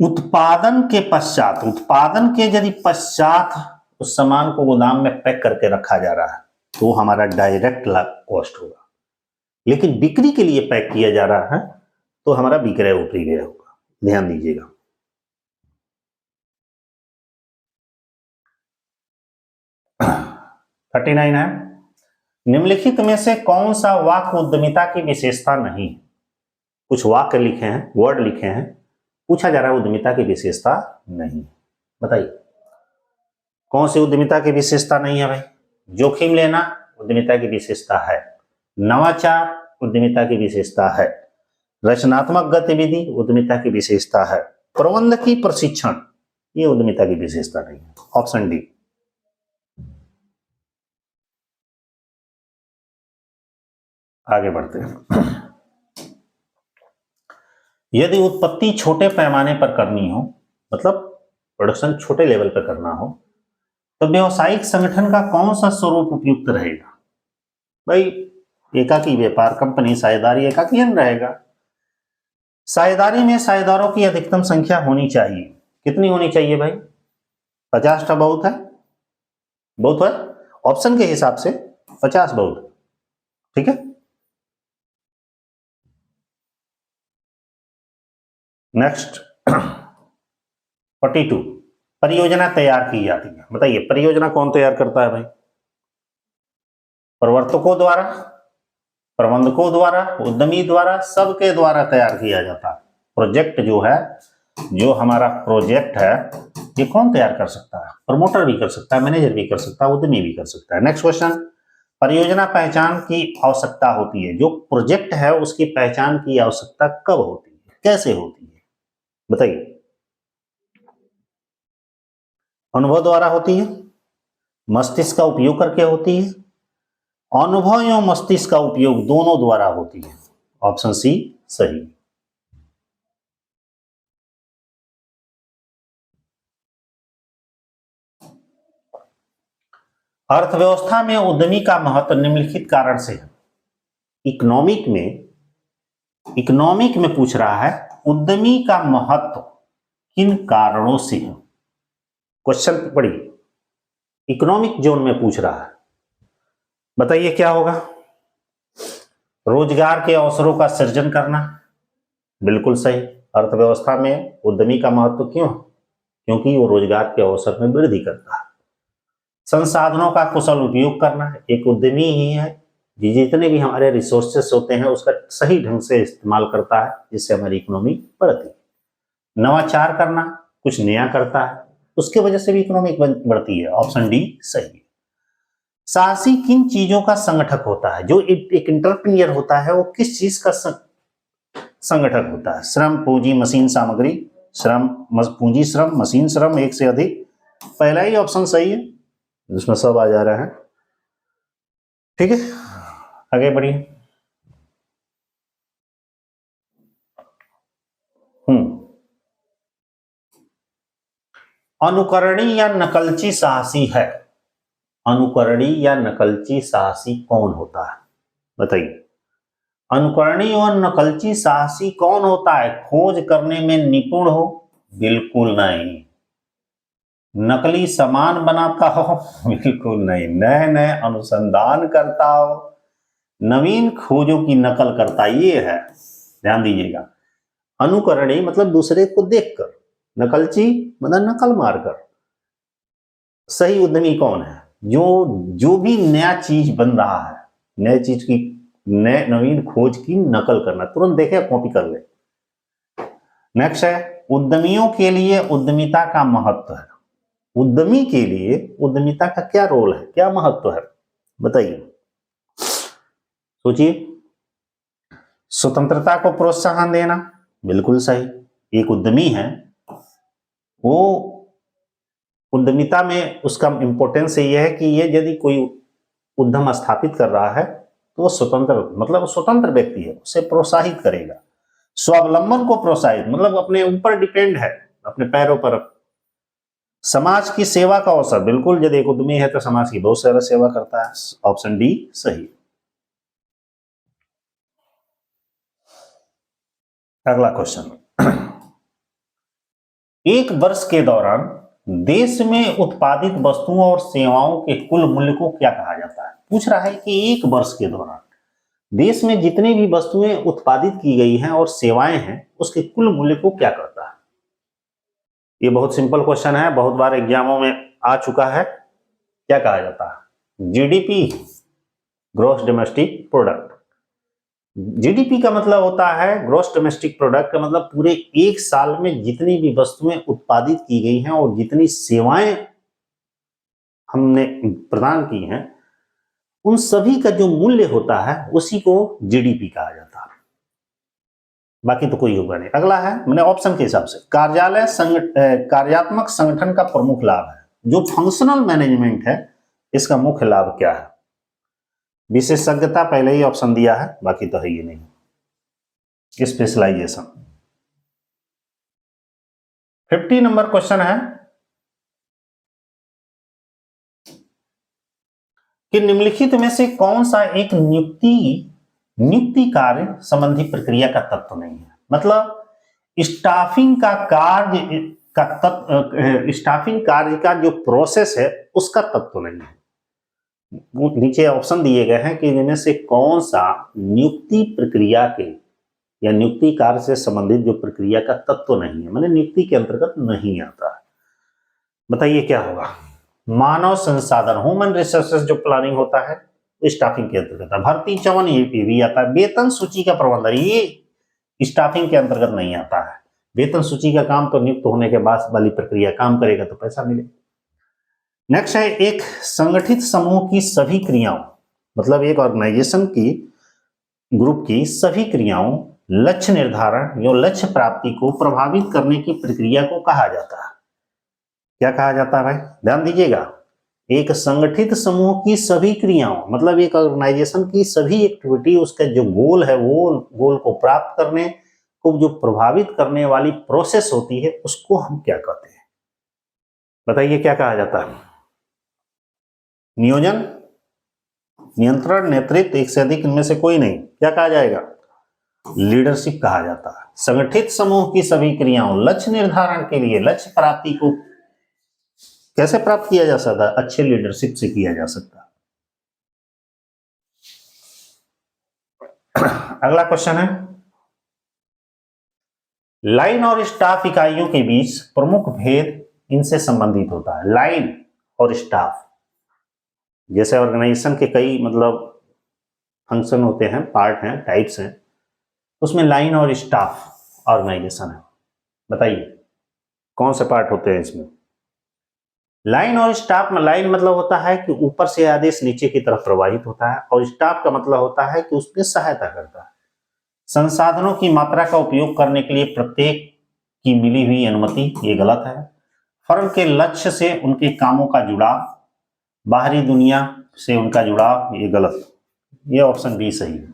उत्पादन के पश्चात, उत्पादन के यदि पश्चात उस सामान को गोदाम में पैक करके रखा जा रहा है तो हमारा डायरेक्ट कॉस्ट होगा। लेकिन बिक्री के लिए पैक किया जा रहा है तो हमारा विक्रय उपरी व्यय होगा। ध्यान दीजिएगा। थर्टी 39 है निम्नलिखित में से कौन सा वाक्य उद्यमिता की विशेषता नहीं? कुछ वाक्य लिखे हैं, वर्ड लिखे हैं, पूछा जा रहा है उद्यमिता की विशेषता नहीं। बताइए कौन सी उद्यमिता की विशेषता नहीं है भाई? जोखिम लेना उद्यमिता की विशेषता है, नवाचार उद्यमिता की विशेषता है, रचनात्मक गतिविधि उद्यमिता की विशेषता है, प्रबंध की प्रशिक्षण ये उद्यमिता की विशेषता नहीं है। Option D. आगे बढ़ते हैं। यदि उत्पत्ति छोटे पैमाने पर करनी हो, मतलब प्रोडक्शन छोटे लेवल पर करना हो, तो व्यवसायिक संगठन का कौन सा स्वरूप उपयुक्त रहेगा? भाई एकाकी व्यापार कंपनी, साझेदारी, एकाकीयन रहेगा। साझेदारी में साझेदारों की अधिकतम संख्या होनी चाहिए। कितनी होनी चाहिए भाई? 50 बहुत है, बहुत है। ऑप्शन के हिसाब से 50 बहुत, ठीक है। नेक्स्ट 42, परियोजना तैयार की जाती है। बताइए परियोजना कौन तैयार करता है भाई? प्रवर्तकों द्वारा, प्रबंधकों द्वारा, उद्यमी द्वारा, सबके द्वारा तैयार किया जाता है। प्रोजेक्ट जो है, जो हमारा प्रोजेक्ट है, ये कौन तैयार कर सकता है? प्रमोटर भी कर सकता है, मैनेजर भी कर सकता है, उद्यमी भी कर सकता है। नेक्स्ट क्वेश्चन, परियोजना पहचान की आवश्यकता होती है। जो प्रोजेक्ट है उसकी पहचान की आवश्यकता कब होती है, कैसे होती है? बताइए। अनुभव द्वारा होती है, मस्तिष्क का उपयोग करके होती है, अनुभव एवं मस्तिष्क का उपयोग दोनों द्वारा होती है। ऑप्शन सी सही। अर्थव्यवस्था में उद्यमी का महत्व निम्नलिखित कारण से है। इकोनॉमिक में पूछ रहा है उद्यमी का महत्व किन कारणों से है। क्वेश्चन पढ़िए, इकोनॉमिक जोन में पूछ रहा है। बताइए क्या होगा? रोजगार के अवसरों का सृजन करना, बिल्कुल सही। अर्थव्यवस्था में उद्यमी का महत्व क्यों? क्योंकि वो रोजगार के अवसर में वृद्धि करता है। संसाधनों का कुशल उपयोग करना, एक उद्यमी ही है जितने भी हमारे रिसोर्सेस होते हैं उसका सही ढंग से इस्तेमाल करता है, जिससे हमारी इकोनॉमी बढ़ती है। नवाचार करना, कुछ नया करता है, उसके वजह से भी इकोनॉमी बढ़ती है। ऑप्शन डी सही है। साहसी किन चीजों का संगठक होता है? जो एक एंटरप्रेन्योर होता है वो किस चीज का संगठक होता है? श्रम, पूंजी, मशीन, सामग्री। श्रम, पूंजी, श्रम, मशीन, श्रम, एक से अधिक। पहला ही ऑप्शन सही है, जिसमें सब आ जा रहा है। ठीक है, आगे बढ़िए। अनुकरणी या नकलची साहसी है। अनुकरणी या नकलची साहसी कौन होता है? बताइए। अनुकरणी और नकलची साहसी कौन होता है? खोज करने में निपुण हो? बिल्कुल नहीं। नकली सामान बनाता हो? बिल्कुल नहीं। नए नए अनुसंधान करता हो, नवीन खोजों की नकल करता, ये है, ध्यान दीजिएगा। अनुकरणी मतलब दूसरे को देखकर, नकलची मतलब नकल मारकर। सही उद्यमी कौन है? जो भी नया चीज बन रहा है, नए चीज की नवीन खोज की नकल करना, तुरंत देखे कॉपी कर ले। नेक्स्ट है, उद्यमियों के लिए उद्यमिता का महत्व है। उद्यमी के लिए उद्यमिता का क्या रोल है, क्या महत्व है? बताइए, सोचिए। स्वतंत्रता को प्रोत्साहन देना, बिल्कुल सही। एक उद्यमी है, वो उद्यमिता में उसका इंपॉर्टेंस ये है कि ये यदि कोई उद्यम स्थापित कर रहा है तो वो स्वतंत्र, मतलब स्वतंत्र व्यक्ति है, उसे प्रोत्साहित करेगा। स्वावलंबन को प्रोत्साहित मतलब अपने ऊपर डिपेंड है, अपने पैरों पर। समाज की सेवा का अवसर, बिल्कुल यदि एक उद्यमी है तो समाज की बहुत सारा सेवा करता है। ऑप्शन डी सही। अगला क्वेश्चन, एक वर्ष के दौरान देश में उत्पादित वस्तुओं और सेवाओं के कुल मूल्य को क्या कहा जाता है? पूछ रहा है कि एक वर्ष के दौरान देश में जितनी भी वस्तुएं उत्पादित की गई हैं और सेवाएं हैं, उसके कुल मूल्य को क्या कहता है? ये बहुत सिंपल क्वेश्चन है, बहुत बार एग्जामों में आ चुका है। क्या कहा जाता है? GDP, gross domestic product. GDP का मतलब होता है, ग्रॉस डोमेस्टिक प्रोडक्ट का मतलब पूरे एक साल में जितनी भी वस्तुएं उत्पादित की गई हैं और जितनी सेवाएं हमने प्रदान की हैं, उन सभी का जो मूल्य होता है उसी को जीडीपी कहा जाता है। बाकी तो कोई होगा नहीं। अगला है, मैंने ऑप्शन के हिसाब से, कार्यात्मक संगठन का प्रमुख लाभ है। जो फंक्शनल मैनेजमेंट है, इसका मुख्य लाभ क्या है? विशेषज्ञता पहले ही ऑप्शन दिया है, बाकी तो है ही नहीं। स्पेशलाइजेशन। 50 नंबर क्वेश्चन है कि निम्नलिखित में से कौन सा एक नियुक्ति कार्य संबंधी प्रक्रिया का तत्व नहीं है। मतलब स्टाफिंग का कार्य स्टाफिंग कार्य का जो प्रोसेस है उसका तत्व नहीं है। नीचे ऑप्शन दिए गए हैं कि इनमें से कौन सा नियुक्ति प्रक्रिया के या नियुक्ति कार्य से संबंधित जो प्रक्रिया का तत्व नहीं है, माने नियुक्ति के अंतर्गत नहीं आता। बताइए क्या होगा। मानव संसाधन, ह्यूमन रिसोर्सेज जो प्लानिंग होता है स्टाफिंग के अंतर्गत आता है। भर्ती चयन ये भी आता है। वेतन सूची का प्रबंधन ये स्टाफिंग के अंतर्गत नहीं आता है। वेतन सूची का काम तो नियुक्त होने के बाद वाली प्रक्रिया, काम करेगा तो पैसा मिलेगा। नेक्स्ट है एक संगठित समूह की सभी क्रियाओं, मतलब एक ऑर्गेनाइजेशन की ग्रुप की सभी क्रियाओं, लक्ष्य निर्धारण या लक्ष्य प्राप्ति को प्रभावित करने की प्रक्रिया को कहा जाता है। क्या कहा जाता है भाई, ध्यान दीजिएगा। एक संगठित समूह की सभी क्रियाओं, मतलब एक ऑर्गेनाइजेशन की सभी एक्टिविटी, उसका जो गोल है वो गोल को प्राप्त करने को जो प्रभावित करने वाली प्रोसेस होती है उसको हम क्या कहते हैं। बताइए क्या कहा जाता है। नियोजन, नियंत्रण, नेतृत्व, एक से अधिक इनमें से कोई नहीं। क्या कहा जाएगा, लीडरशिप कहा जाता है। संगठित समूह की सभी क्रियाओं, लक्ष्य निर्धारण के लिए, लक्ष्य प्राप्ति को कैसे प्राप्त किया जा सकता है, अच्छे लीडरशिप से किया जा सकता है। अगला क्वेश्चन है लाइन और स्टाफ इकाइयों के बीच प्रमुख भेद इनसे संबंधित होता है। लाइन और स्टाफ, जैसे ऑर्गेनाइजेशन के कई मतलब फंक्शन होते हैं, पार्ट हैं, टाइप्स हैं, उसमें लाइन और स्टाफ ऑर्गेनाइजेशन है। बताइए कौन से पार्ट होते हैं इसमें। लाइन और स्टाफ में, लाइन मतलब होता है कि ऊपर से आदेश नीचे की तरफ प्रवाहित होता है, और स्टाफ का मतलब होता है कि उसमें सहायता करता है। संसाधनों की मात्रा का उपयोग करने के लिए प्रत्येक की मिली हुई अनुमति, ये गलत है। फर्म के लक्ष्य से उनके कामों का जुड़ाव, बाहरी दुनिया से उनका जुड़ाव, ये गलत। ये ऑप्शन बी सही है।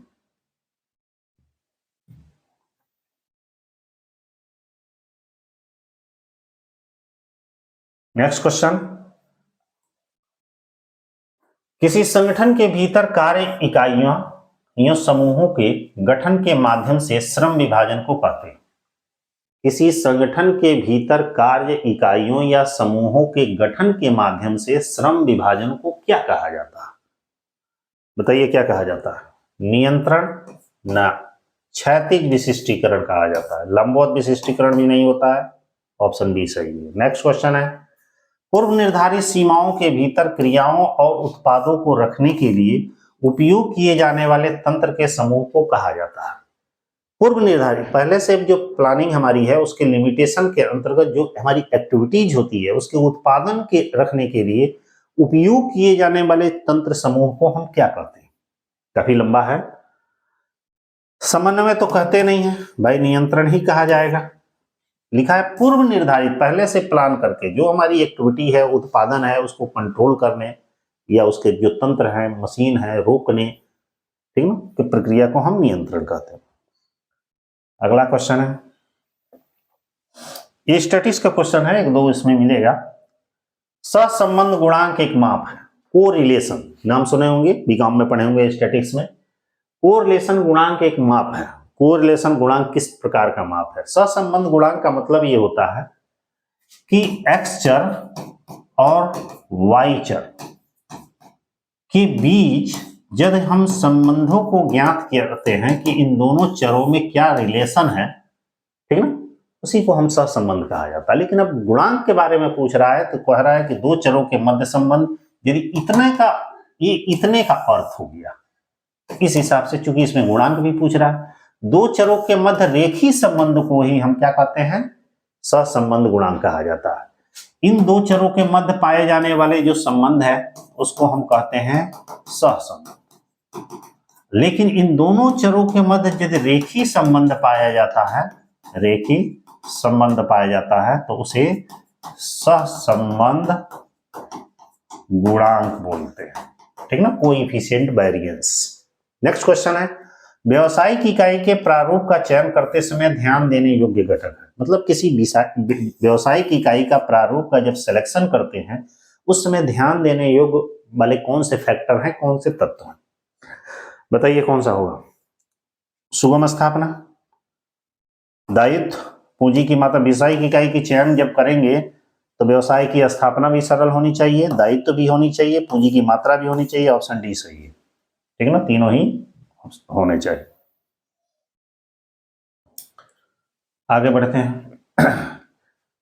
नेक्स्ट क्वेश्चन, किसी संगठन के भीतर कार्य इकाइयों या समूहों के गठन के माध्यम से श्रम विभाजन को कहते हैं। किसी संगठन के भीतर कार्य इकाइयों या समूहों के गठन के माध्यम से श्रम विभाजन को क्या कहा जाता है। बताइए क्या कहा जाता है। नियंत्रण ना, क्षैतिज विशिष्टीकरण कहा जाता है। लंबवत विशिष्टीकरण भी नहीं होता है, ऑप्शन बी सही है। नेक्स्ट क्वेश्चन है पूर्व निर्धारित सीमाओं के भीतर क्रियाओं और उत्पादों को रखने के लिए उपयोग किए जाने वाले तंत्र के समूह को कहा जाता है। पूर्व निर्धारित, पहले से जो प्लानिंग हमारी है उसके लिमिटेशन के अंतर्गत जो हमारी एक्टिविटीज होती है उसके उत्पादन के रखने के लिए उपयोग किए जाने वाले तंत्र समूह को हम क्या कहते हैं। काफी लंबा है। समन्वय तो कहते नहीं है भाई, नियंत्रण ही कहा जाएगा। लिखा है पूर्व निर्धारित, पहले से प्लान करके जो हमारी एक्टिविटी है, उत्पादन है, उसको कंट्रोल करने या उसके जो तंत्र है, मशीन है, रोकने, ठीक ना, कि प्रक्रिया को हम नियंत्रण कहते हैं। अगला क्वेश्चन है, ये स्टैटिस्टिक्स का क्वेश्चन है, एक दो इसमें मिलेगा। सहसंबंध गुणांक एक माप है। कोरिलेशन, नाम सुने होंगे, बीकॉम में पढ़े होंगे स्टैटिस्टिक्स में। कोरिलेशन गुणांक एक माप है। कोरिलेशन गुणांक किस प्रकार का माप है। सहसंबंध गुणांक का मतलब ये होता है कि x चर और y चर के बीच जब हम संबंधों को ज्ञात करते हैं कि इन दोनों चरों में क्या रिलेशन है, ठीक ना, उसी को हम सहसंबंध कहा जाता है। लेकिन अब गुणांक के बारे में पूछ रहा है तो कह रहा है कि दो चरों के मध्य संबंध, यदि इतने का, ये इतने का अर्थ हो गया, इस हिसाब से चूंकि इसमें गुणांक भी पूछ रहा है, दो चरों के मध्य रेखी संबंध को ही हम क्या कहते हैं, सहसंबंध गुणांक कहा जाता है। इन दो चरों के मध्य पाए जाने वाले जो संबंध है उसको हम कहते हैं सहसंबंध। लेकिन इन दोनों चरों के मध्य यदि रेखी संबंध पाया जाता है, रेखी संबंध पाया जाता है तो उसे सहसंबंध गुणांक बोलते हैं। ठीक ना, कोएफिशिएंट वेरिएंस। नेक्स्ट क्वेश्चन है, व्यावसायिक इकाई के प्रारूप का चयन करते समय ध्यान देने योग्य घटक है। मतलब किसी व्यावसायिक इकाई का प्रारूप का जब सिलेक्शन करते हैं उस समय ध्यान देने योग्य वाले कौन से फैक्टर हैं, कौन से तत्व हैं, बताइए कौन सा होगा। सुगम स्थापना, दायित्व, पूंजी की मात्रा। व्यावसायिक इकाई की चयन जब करेंगे तो व्यवसाय की स्थापना भी सरल होनी चाहिए, दायित्व भी होनी चाहिए, पूंजी की मात्रा भी होनी चाहिए। ऑप्शन डी सही है, ठीक है ना, तीनों ही होने चाहिए। आगे बढ़ते हैं।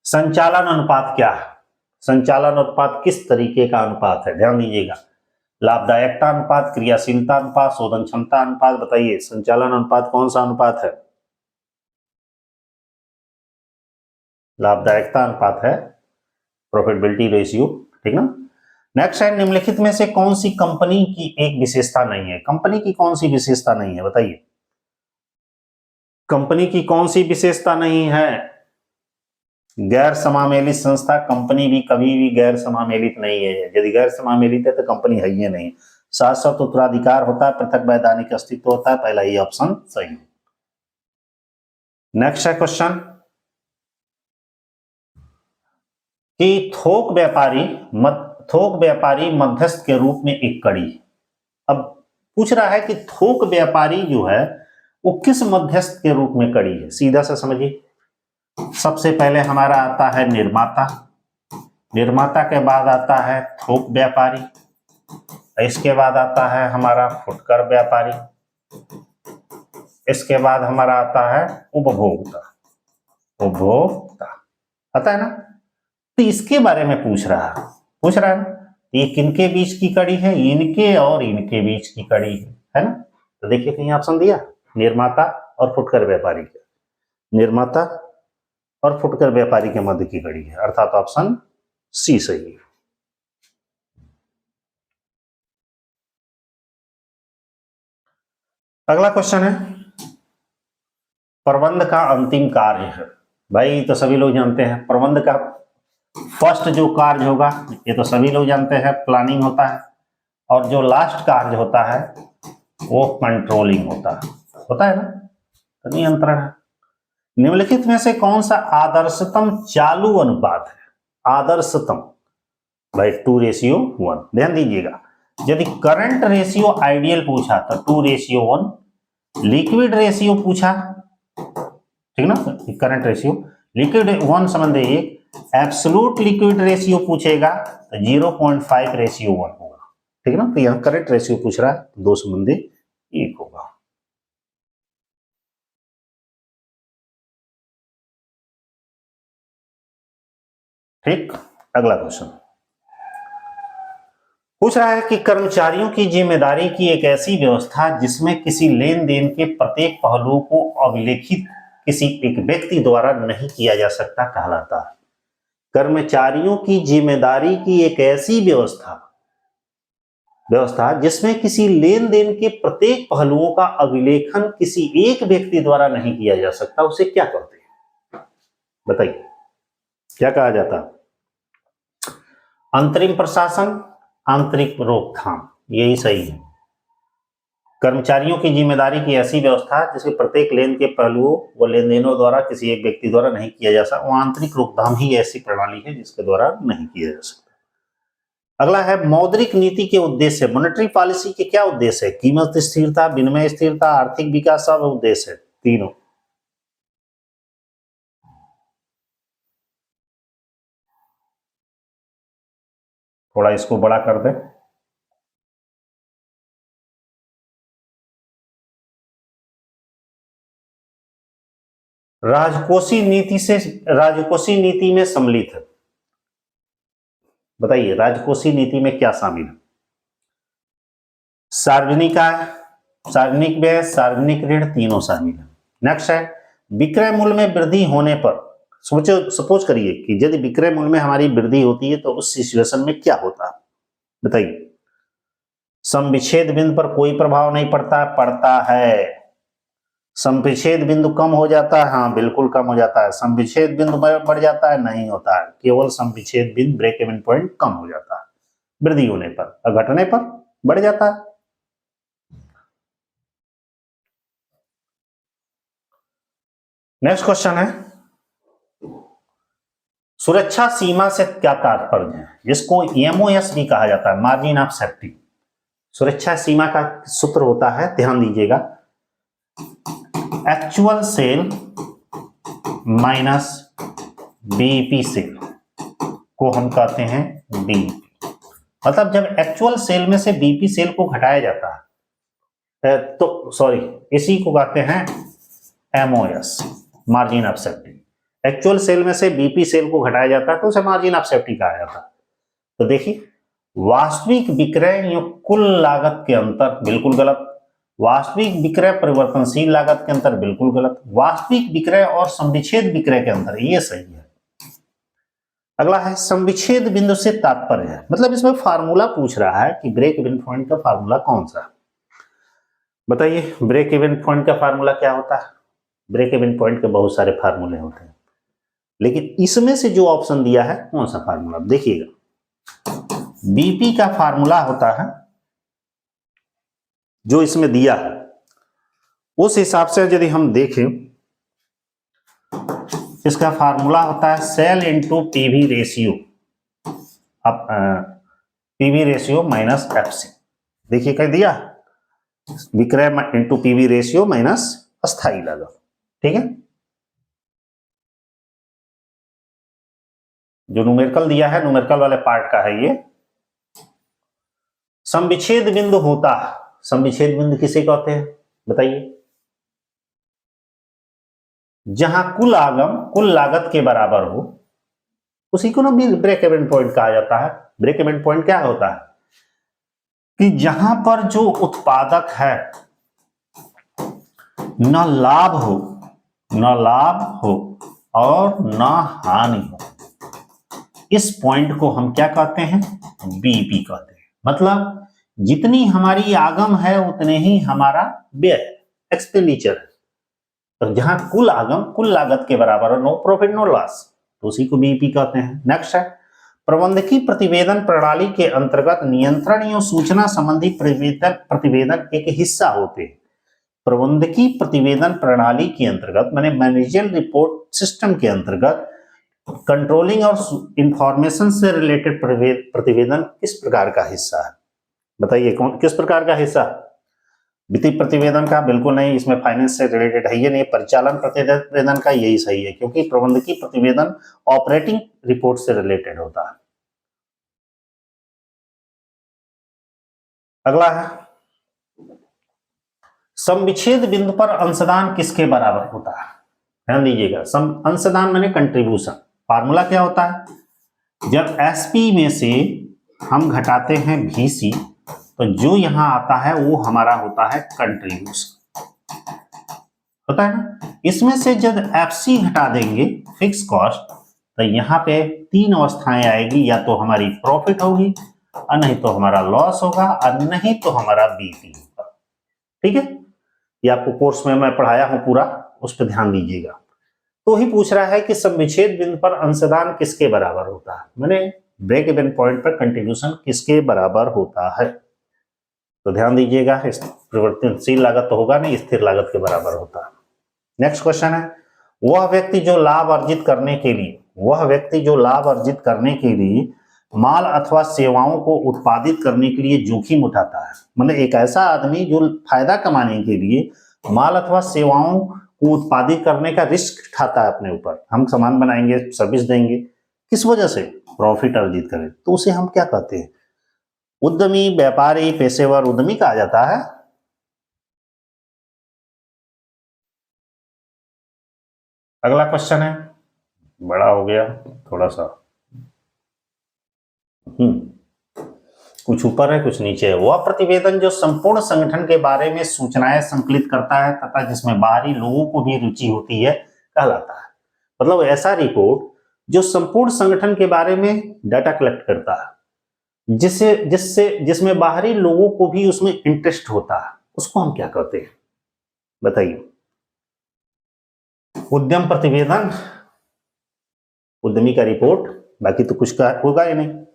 संचालन अनुपात क्या है? संचालन अनुपात किस तरीके का अनुपात है, ध्यान दीजिएगा। लाभदायकता अनुपात, क्रियाशीलता अनुपात, शोधन क्षमता अनुपात। बताइए संचालन अनुपात कौन सा अनुपात है? लाभदायकता अनुपात है, प्रॉफिटेबिलिटी रेशियो, ठीक ना। नेक्स्ट है, निम्नलिखित में से कौन सी कंपनी की एक विशेषता नहीं है? कंपनी की कौन सी विशेषता नहीं है, बताइए। कंपनी की कौन सी विशेषता नहीं है? गैर समामेलित संस्था। कंपनी भी कभी भी गैर समामेलित नहीं है। यदि गैर समामेलित है तो कंपनी है ही नहीं। शाश्वत उत्तराधिकार होता है, पृथक वैधानिक अस्तित्व होता है। पहला ही ऑप्शन सही है। नेक्स्ट है क्वेश्चन कि थोक व्यापारी मध्यस्थ के रूप में एक कड़ी। अब पूछ रहा है कि थोक व्यापारी जो है वो किस मध्यस्थ के रूप में कड़ी है, सीधा सा समझिए। सबसे पहले हमारा आता है निर्माता, निर्माता के बाद आता है थोक व्यापारी, इसके बाद आता है हमारा फुटकर व्यापारी, इसके बाद हमारा आता है उपभोक्ता। पता है ना, तो इसके बारे में पूछ रहा है ना, ये किनके बीच की कड़ी है? इनके और इनके बीच की कड़ी है ना। तो देखिए कहीं ऑप्शन दिया, निर्माता और फुटकर व्यापारी के, निर्माता और फुटकर व्यापारी के मध्य की कड़ी है, अर्थात ऑप्शन सी सही है। अगला क्वेश्चन है, प्रबंध का अंतिम कार्य है। भाई तो सभी लोग जानते हैं, प्रबंध का फर्स्ट जो कार्य होगा ये तो सभी लोग जानते हैं, प्लानिंग होता है, और जो लास्ट कार्य होता है वो कंट्रोलिंग होता है ना, तो नियंत्रण है। निम्नलिखित में से कौन सा आदर्शतम चालू अनुपात है? आदर्शतम भाई 2:1। ध्यान दीजिएगा, यदि करंट रेशियो आइडियल पूछा तो 2:1, लिक्विड रेशियो पूछा, ठीक ना, current ratio, liquid 1:1, absolute liquid ratio पूछेगा तो 0.5:1 होगा, ठीक है ना। तो यहां करंट रेशियो पूछ रहा है, 2:1 होगा। ठीक, अगला क्वेश्चन पूछ रहा है कि कर्मचारियों की जिम्मेदारी की एक ऐसी व्यवस्था जिसमें किसी लेन देन के प्रत्येक पहलुओं को अभिलेखित किसी एक व्यक्ति द्वारा नहीं किया जा सकता कहलाता है। कर्मचारियों की जिम्मेदारी की एक ऐसी व्यवस्था जिसमें किसी लेन देन के प्रत्येक पहलुओं का अभिलेखन किसी एक व्यक्ति द्वारा नहीं किया जा सकता, उसे क्या कहते हैं? बताइए क्या कहा जाता? अंतरिम प्रशासन, आंतरिक रोकथाम, यही सही है। कर्मचारियों की जिम्मेदारी की ऐसी व्यवस्था जिसके प्रत्येक लेन के पहलुओं व लेन देनों द्वारा किसी एक व्यक्ति द्वारा नहीं किया जा सकता, वो आंतरिक रोकथाम ही ऐसी प्रणाली है जिसके द्वारा नहीं किया जा सकता। अगला है मौद्रिक नीति के उद्देश्य। मॉनेटरी पॉलिसी के क्या उद्देश्य है? कीमत स्थिरता, विनिमय स्थिरता, आर्थिक विकास, सब उद्देश्य है तीनों। थोड़ा इसको बड़ा कर दें, राजकोषीय नीति में सम्मिलित है। बताइए राजकोषीय नीति में क्या शामिल है? सार्वजनिक आय, सार्वजनिक व्यय, सार्वजनिक ऋण, तीनों शामिल है। नेक्स्ट है विक्रय मूल्य में वृद्धि होने पर, सपोज करिए कि यदि विक्रय मूल्य में हमारी वृद्धि होती है तो उस सिचुएशन में क्या होता है, बताइए। सम विच्छेद बिंदु पर कोई प्रभाव नहीं पड़ता है। सम विच्छेद बिंदु कम हो जाता है, हाँ बिल्कुल कम हो जाता है। सम विच्छेद बिंदु बढ़ जाता है, नहीं होता है। केवल सम विच्छेद बिंदु ब्रेक इवन पॉइंट कम हो जाता है वृद्धि होने पर, और घटने पर बढ़ जाता है। नेक्स्ट क्वेश्चन है, सुरक्षा सीमा से क्या तात्पर्य है, जिसको एमओएस भी कहा जाता है, मार्जिन ऑफ सेफ्टी। सुरक्षा सीमा का सूत्र होता है, ध्यान दीजिएगा, actual sale minus BEP sale को हम कहते हैं बीईपी। मतलब जब एक्चुअल सेल में से बीईपी सेल को घटाया जाता है तो सॉरी, इसी को कहते हैं MOS, margin of safety. Actual sale में से बीपी सेल को घटाया जाता है तो उसे मार्जिन ऑफ सेफ्टी कहा जाता है। तो देखिए, वास्तविक विक्रय या कुल लागत के अंतर बिल्कुल गलत, वास्तविक विक्रय परिवर्तनशील लागत के अंतर बिल्कुल गलत, वास्तविक विक्रय और संविच्छेद विक्रय के अंतर ये सही है। अगला है संविच्छेद बिंदु से तात्पर्य है, मतलब इसमें फार्मूला पूछ रहा है कि ब्रेक इवन पॉइंट का फार्मूला कौन सा। बताइए, ब्रेक इवन पॉइंट का फार्मूला क्या होता है? ब्रेक इवन पॉइंट के बहुत सारे फार्मूले होते हैं, लेकिन इसमें से जो ऑप्शन दिया है कौन सा फार्मूला, देखिएगा, बीपी का फार्मूला होता है जो इसमें दिया है, उस हिसाब से यदि हम देखें, इसका फार्मूला होता है सेल इंटू पीवी रेशियो, अब पीवी रेशियो माइनस एफसी। देखिए क्या दिया, विक्रय इंटू पीवी रेशियो माइनस अस्थायी लागत, ठीक है। जो न्यूमेरिकल दिया है, न्यूमेरिकल वाले पार्ट का है ये। संविच्छेद बिंदु होता है, संविच्छेद बिंदु किसे कहते हैं बताइए? जहां कुल आगम कुल लागत के बराबर हो, उसी को ना ब्रेक इवन पॉइंट कहा जाता है। ब्रेक इवन पॉइंट क्या होता है कि जहां पर जो उत्पादक है न लाभ हो और न हानि हो, इस पॉइंट को हम क्या कहते हैं? बीईपी कहते हैं। मतलब जितनी हमारी आगम है उतने ही हमारा व्यय, एक्सपेंडिचर है। तो जहां कुल आगम कुल लागत के बराबर है, नो प्रॉफिट नो लॉस, तो उसी को बीईपी कहते हैं। नेक्स्ट है, प्रबंधकीय प्रतिवेदन प्रणाली के अंतर्गत नियंत्रण एवं सूचना संबंधी प्रतिवेदन एक हिस्सा होते हैं। प्रबंधकीय प्रतिवेदन प्रणाली के अंतर्गत माने मैनेजरियल रिपोर्ट सिस्टम के अंतर्गत कंट्रोलिंग और इंफॉर्मेशन से रिलेटेड प्रतिवेदन किस प्रकार का हिस्सा है? बताइए, कौन किस प्रकार का हिस्सा? वित्तीय प्रतिवेदन का बिल्कुल नहीं, इसमें फाइनेंस से रिलेटेड है ये नहीं। परिचालन प्रतिवेदन का यही सही है, क्योंकि प्रबंधकीय प्रतिवेदन ऑपरेटिंग रिपोर्ट से रिलेटेड होता है। अगला है, समविच्छेद बिंदु पर अंशदान किसके बराबर होता है? ध्यान दीजिएगा, अंशदान माने कंट्रीब्यूशन। फार्मूला क्या होता है? जब एसपी में से हम घटाते हैं भीसी, तो जो यहां आता है वो हमारा होता है कंट्रीब्यूशन, होता है ना। इसमें से जब एफसी घटा देंगे फिक्स कॉस्ट, तो यहाँ पे तीन अवस्थाएं आएगी, या तो हमारी प्रॉफिट होगी, और नहीं तो हमारा लॉस होगा, और नहीं तो हमारा बीपी होगा। ठीक है, ये आपको कोर्स में मैं पढ़ाया हूं पूरा, उस पर ध्यान दीजिएगा। तो ही पूछ रहा है कि समविच्छेद बिंदु पर अंशदान किसके बराबर होता है, माने ब्रेक इवन पॉइंट पर कंट्रीब्यूशन किसके बराबर होता है। तो ध्यान दीजिएगा, परिवर्तनशील लागत तो होगा नहीं, स्थिर लागत के बराबर होता है। नेक्स्ट क्वेश्चन है, वह व्यक्ति जो लाभ अर्जित करने के लिए माल अथवा सेवाओं को उत्पादित करने के लिए जोखिम उठाता है। मतलब एक ऐसा आदमी जो फायदा कमाने के लिए माल अथवा सेवाओं को उत्पादित करने का रिस्क उठाता है अपने ऊपर। हम सामान बनाएंगे, सर्विस देंगे, किस वजह से? प्रॉफिट अर्जित करें, तो उसे हम क्या कहते हैं? उद्यमी, व्यापारी, पेशेवर उद्यमी कहा जाता है। अगला क्वेश्चन है, बड़ा हो गया थोड़ा सा, कुछ ऊपर है कुछ नीचे है। वह प्रतिवेदन जो संपूर्ण संगठन के बारे में सूचनाएं संकलित करता है तथा जिसमें बाहरी लोगों को भी रुचि होती है, कहलाता है। मतलब ऐसा रिपोर्ट जो संपूर्ण संगठन के बारे में डाटा कलेक्ट करता है, जिसमें बाहरी लोगों को भी उसमें इंटरेस्ट होता है, उसको हम क्या कहते हैं बताइए? उद्यम प्रतिवेदन, उद्यमी का रिपोर्ट, बाकी तो कुछ का होगा ही नहीं।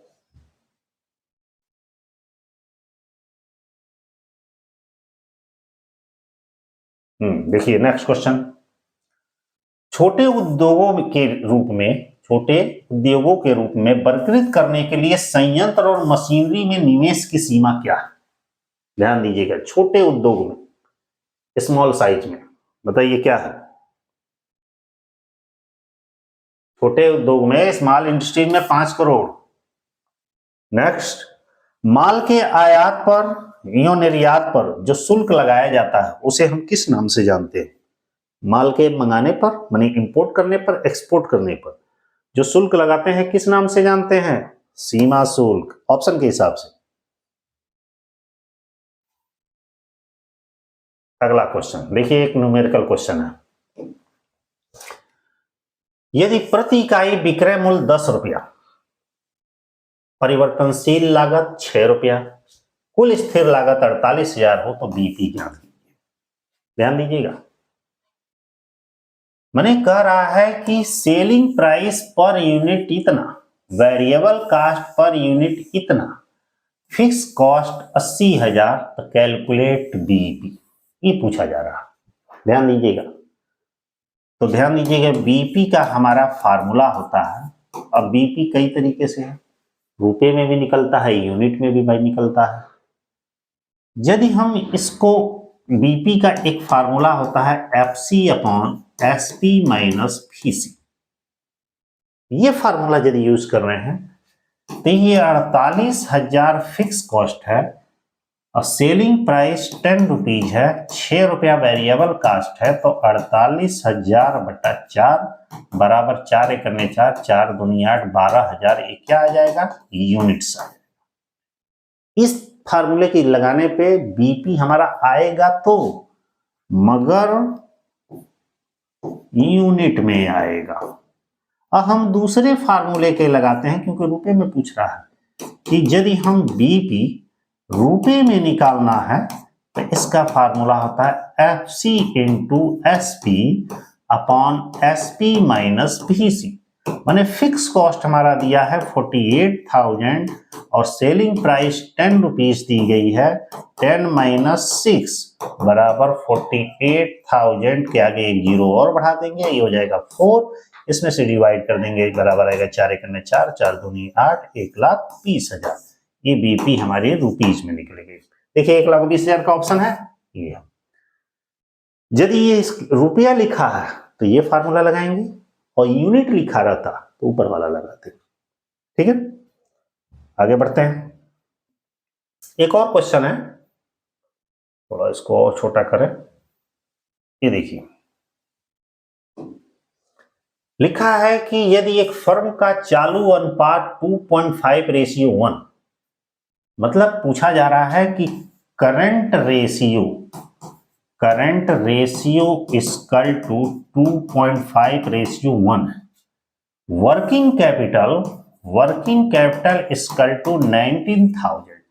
देखिए नेक्स्ट क्वेश्चन, छोटे उद्योगों के रूप में वर्गीकृत करने के लिए संयंत्र और मशीनरी में निवेश की सीमा क्या है? ध्यान दीजिएगा, छोटे उद्योग में, स्मॉल साइज में, बताइए क्या है? छोटे उद्योग में, स्मॉल इंडस्ट्री में 5 करोड़। नेक्स्ट, माल के आयात पर या निर्यात पर जो शुल्क लगाया जाता है उसे हम किस नाम से जानते हैं? माल के मंगाने पर, माने इंपोर्ट करने पर, एक्सपोर्ट करने पर जो शुल्क लगाते हैं किस नाम से जानते हैं? सीमा शुल्क, ऑप्शन के हिसाब से। अगला क्वेश्चन देखिए, एक न्यूमेरिकल क्वेश्चन है। यदि प्रति इकाई विक्रय मूल्य 10 रुपया, परिवर्तनशील लागत 6 रुपया, कुल स्थिर लागत 48,000 हो तो बीपी ज्ञात कीजिए। ध्यान दीजिएगा, मैंने कह रहा है कि सेलिंग प्राइस पर यूनिट इतना, वेरिएबल कास्ट पर यूनिट इतना, फिक्स कॉस्ट 80,000, तो कैलकुलेट बीपी, ये पूछा जा रहा है। ध्यान दीजिएगा, तो ध्यान दीजिएगा, बीपी का हमारा फार्मूला होता है। अब बीपी कई तरीके से है, रुपए में भी निकलता है, यूनिट में भी भाई निकलता है। यदि हम इसको, बीपी का एक फार्मूला होता है FC upon SP minus VC, ये फार्मूला यदि यूज कर रहे हैं तो ये 48,000 फिक्स कॉस्ट है और सेलिंग प्राइस 10 रुपीज है, 6 रुपया वेरिएबल कास्ट है, तो 48,000 बटा 4 बराबर 4 एक करने 4, 4 दूनी 8, 12,000, ये क्या आ जाएगा? यूनिट्स आ जाएगा। इस फार्मूले की लगाने पे बीपी हमारा आएगा तो, मगर यूनिट में आएगा। अब हम दूसरे फार्मूले के लगाते हैं क्योंकि रुपए में पूछ रहा है कि यदि हम बीपी रुपए में निकालना है तो इसका फार्मूला होता है FC into SP upon SP minus VC. माने फिक्स कॉस्ट हमारा दिया है 48,000 और सेलिंग प्राइस 10 रुपीज दी गई है, 10 माइनस 6 बराबर 48,000 के आगे एक जीरो और बढ़ा देंगे, ये हो जाएगा 4, इसमें से डिवाइड कर देंगे, बराबर आएगा 4 एक करने 4, 4 दूनी 8, 1,20,000। ये बीपी हमारे रुपीज में निकलेगी। देखिए 1,20,000 का ऑप्शन है ये। यदि ये रुपया लिखा है तो ये फार्मूला लगाएंगे और यूनिट लिखा रहता तो ऊपर वाला लगाते। ठीक है, आगे बढ़ते हैं। एक और क्वेश्चन है, थोड़ा इसको और छोटा करें। ये देखिए, लिखा है कि यदि एक फर्म का चालू अनुपात 2.5:1, मतलब पूछा जा रहा है कि current ratio equal to 2.5:1, working capital equal to 19,000।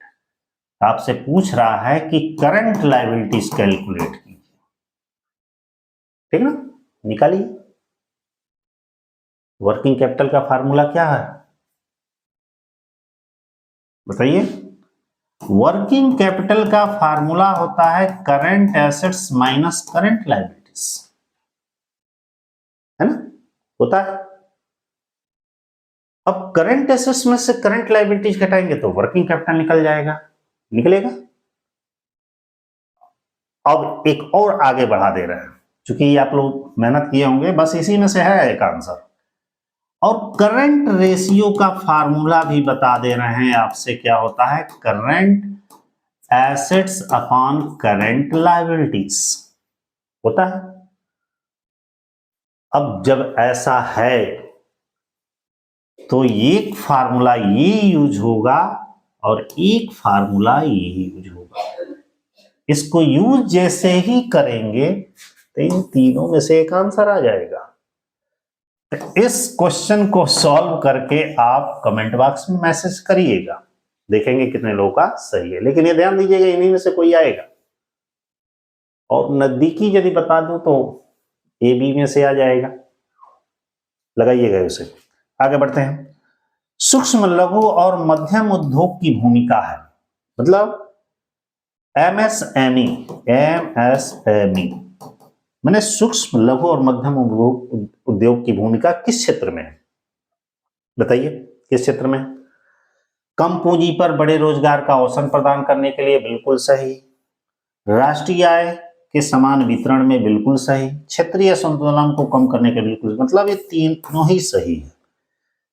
आपसे पूछ रहा है कि करंट लायबिलिटीज कैलकुलेट कीजिए। ठीक ना, निकालिए। वर्किंग कैपिटल का फार्मूला क्या है बताइए? वर्किंग कैपिटल का फार्मूला होता है current assets minus current liabilities, है ना, होता है। अब करंट एसेट्स में से करंट लायबिलिटीज घटाएंगे तो वर्किंग कैपिटल निकल जाएगा, निकलेगा। अब एक और आगे बढ़ा दे रहे हैं, क्योंकि ये आप लोग मेहनत किए होंगे, बस इसी में से है एक आंसर। और करंट रेशियो का फार्मूला भी बता दे रहे हैं आपसे, क्या होता है? Current assets upon current liabilities होता है। अब जब ऐसा है तो एक फार्मूला ये यूज होगा और एक फार्मूला ये यूज होगा। इसको यूज जैसे ही करेंगे तो इन तीनों में से एक आंसर आ जाएगा। इस क्वेश्चन को सॉल्व करके आप कमेंट बॉक्स में मैसेज करिएगा, देखेंगे कितने लोगों का सही है। लेकिन ये ध्यान दीजिएगा, इन्हीं में से कोई आएगा। और नजदीकी यदि बता दूं तो ए बी में से आ जाएगा, लगाइएगा उसे। आगे बढ़ते हैं। सूक्ष्म लघु और मध्यम उद्योग की भूमिका है, मतलब एमएसएमई मैंने सूक्ष्म लघु और मध्यम उद्योग की भूमिका किस क्षेत्र में है? बताइए किस क्षेत्र में? कम पूंजी पर बड़े रोजगार का अवसर प्रदान करने के लिए बिल्कुल सही। राष्ट्रीय आय के समान वितरण में बिल्कुल सही। क्षेत्रीय असंतुलन को कम करने के बिल्कुल, मतलब ये तीनों ही सही है।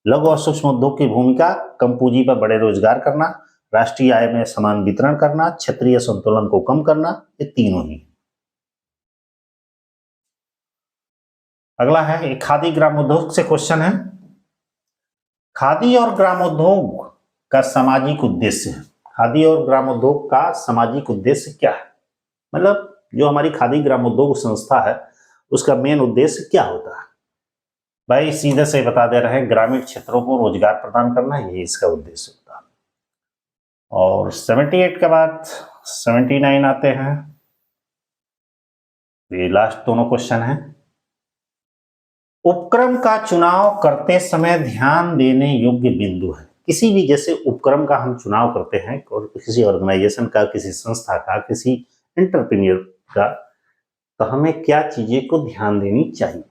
लघु और सूक्ष्म उद्योग की भूमिका कम पूंजी पर बड़े रोजगार करना, राष्ट्रीय आय में समान वितरण करना, क्षेत्रीय संतुलन को कम करना, ये तीनों ही। अगला है एक खादी ग्रामोद्योग से क्वेश्चन है। खादी और ग्रामोद्योग का सामाजिक उद्देश्य है। खादी और ग्रामोद्योग का सामाजिक उद्देश्य क्या है? मतलब जो हमारी खादी ग्रामोद्योग संस्था है उसका मेन उद्देश्य क्या होता है? भाई सीधे से बता दे रहे हैं, ग्रामीण क्षेत्रों को रोजगार प्रदान करना, यही इसका उद्देश्य होता है। और 78 के बाद 79 आते हैं। ये लास्ट दोनों क्वेश्चन है। उपक्रम का चुनाव करते समय ध्यान देने योग्य बिंदु है। किसी भी जैसे उपक्रम का हम चुनाव करते हैं और किसी ऑर्गेनाइजेशन का, किसी संस्था का, किसी एंटरप्रेन्योर का, तो हमें क्या चीजें को ध्यान देनी चाहिए?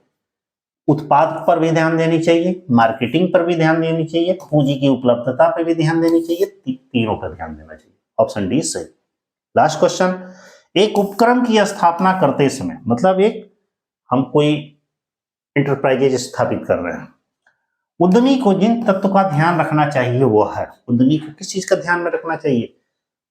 उत्पाद पर भी ध्यान देनी चाहिए, मार्केटिंग पर भी ध्यान देनी चाहिए, पूंजी की उपलब्धता पर भी ध्यान देनी चाहिए, तीनों पर ध्यान देना चाहिए। ऑप्शन डी सही। लास्ट क्वेश्चन, एक उपक्रम की स्थापना करते समय, मतलब एक हम कोई इंटरप्राइजेज स्थापित कर रहे हैं, उद्यमी को जिन तत्व का ध्यान रखना चाहिए वो है, उद्यमी को किस चीज का ध्यान में रखना चाहिए?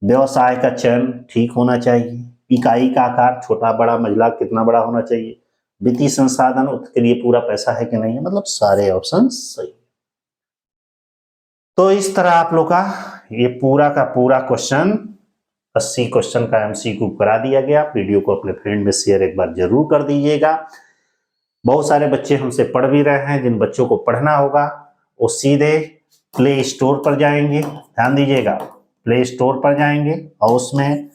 व्यवसाय का चयन ठीक होना चाहिए, इकाई का आकार छोटा बड़ा मझला कितना बड़ा होना चाहिए, वित्तीय संसाधन उसके लिए पूरा पैसा है कि नहीं है, मतलब सारे ऑप्शन सही। तो इस तरह आप लोग का ये पूरा का पूरा क्वेश्चन 80 क्वेश्चन का एमसीक्यू करा दिया गया। वीडियो को अपने फ्रेंड में शेयर एक बार जरूर कर दीजिएगा। बहुत सारे बच्चे हमसे पढ़ भी रहे हैं, जिन बच्चों को पढ़ना होगा वो सीधे प्ले स्टोर पर जाएंगे। ध्यान दीजिएगा, प्ले स्टोर पर जाएंगे और उसमें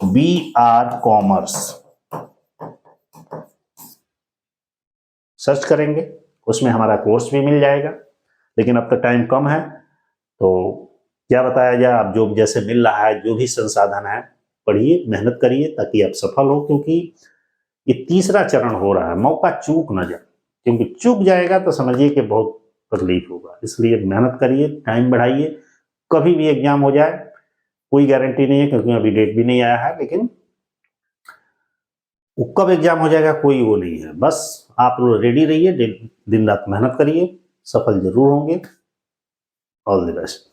BR कॉमर्स सर्च करेंगे, उसमें हमारा कोर्स भी मिल जाएगा। लेकिन अब तक टाइम कम है तो क्या बताया जाए, आप जो जैसे मिल रहा है, जो भी संसाधन है पढ़िए, मेहनत करिए ताकि आप सफल हो। क्योंकि ये तीसरा चरण हो रहा है, मौका चूक न जाए, क्योंकि चूक जाएगा तो समझिए कि बहुत तकलीफ होगा। इसलिए मेहनत करिए, टाइम बढ़ाइए। कभी भी एग्जाम हो जाए कोई गारंटी नहीं है, क्योंकि अभी डेट भी नहीं आया है, लेकिन वो कब एग्जाम हो जाएगा कोई वो नहीं है। बस आप लोग रेडी रहिए, दिन रात मेहनत करिए, सफल जरूर होंगे। All the best.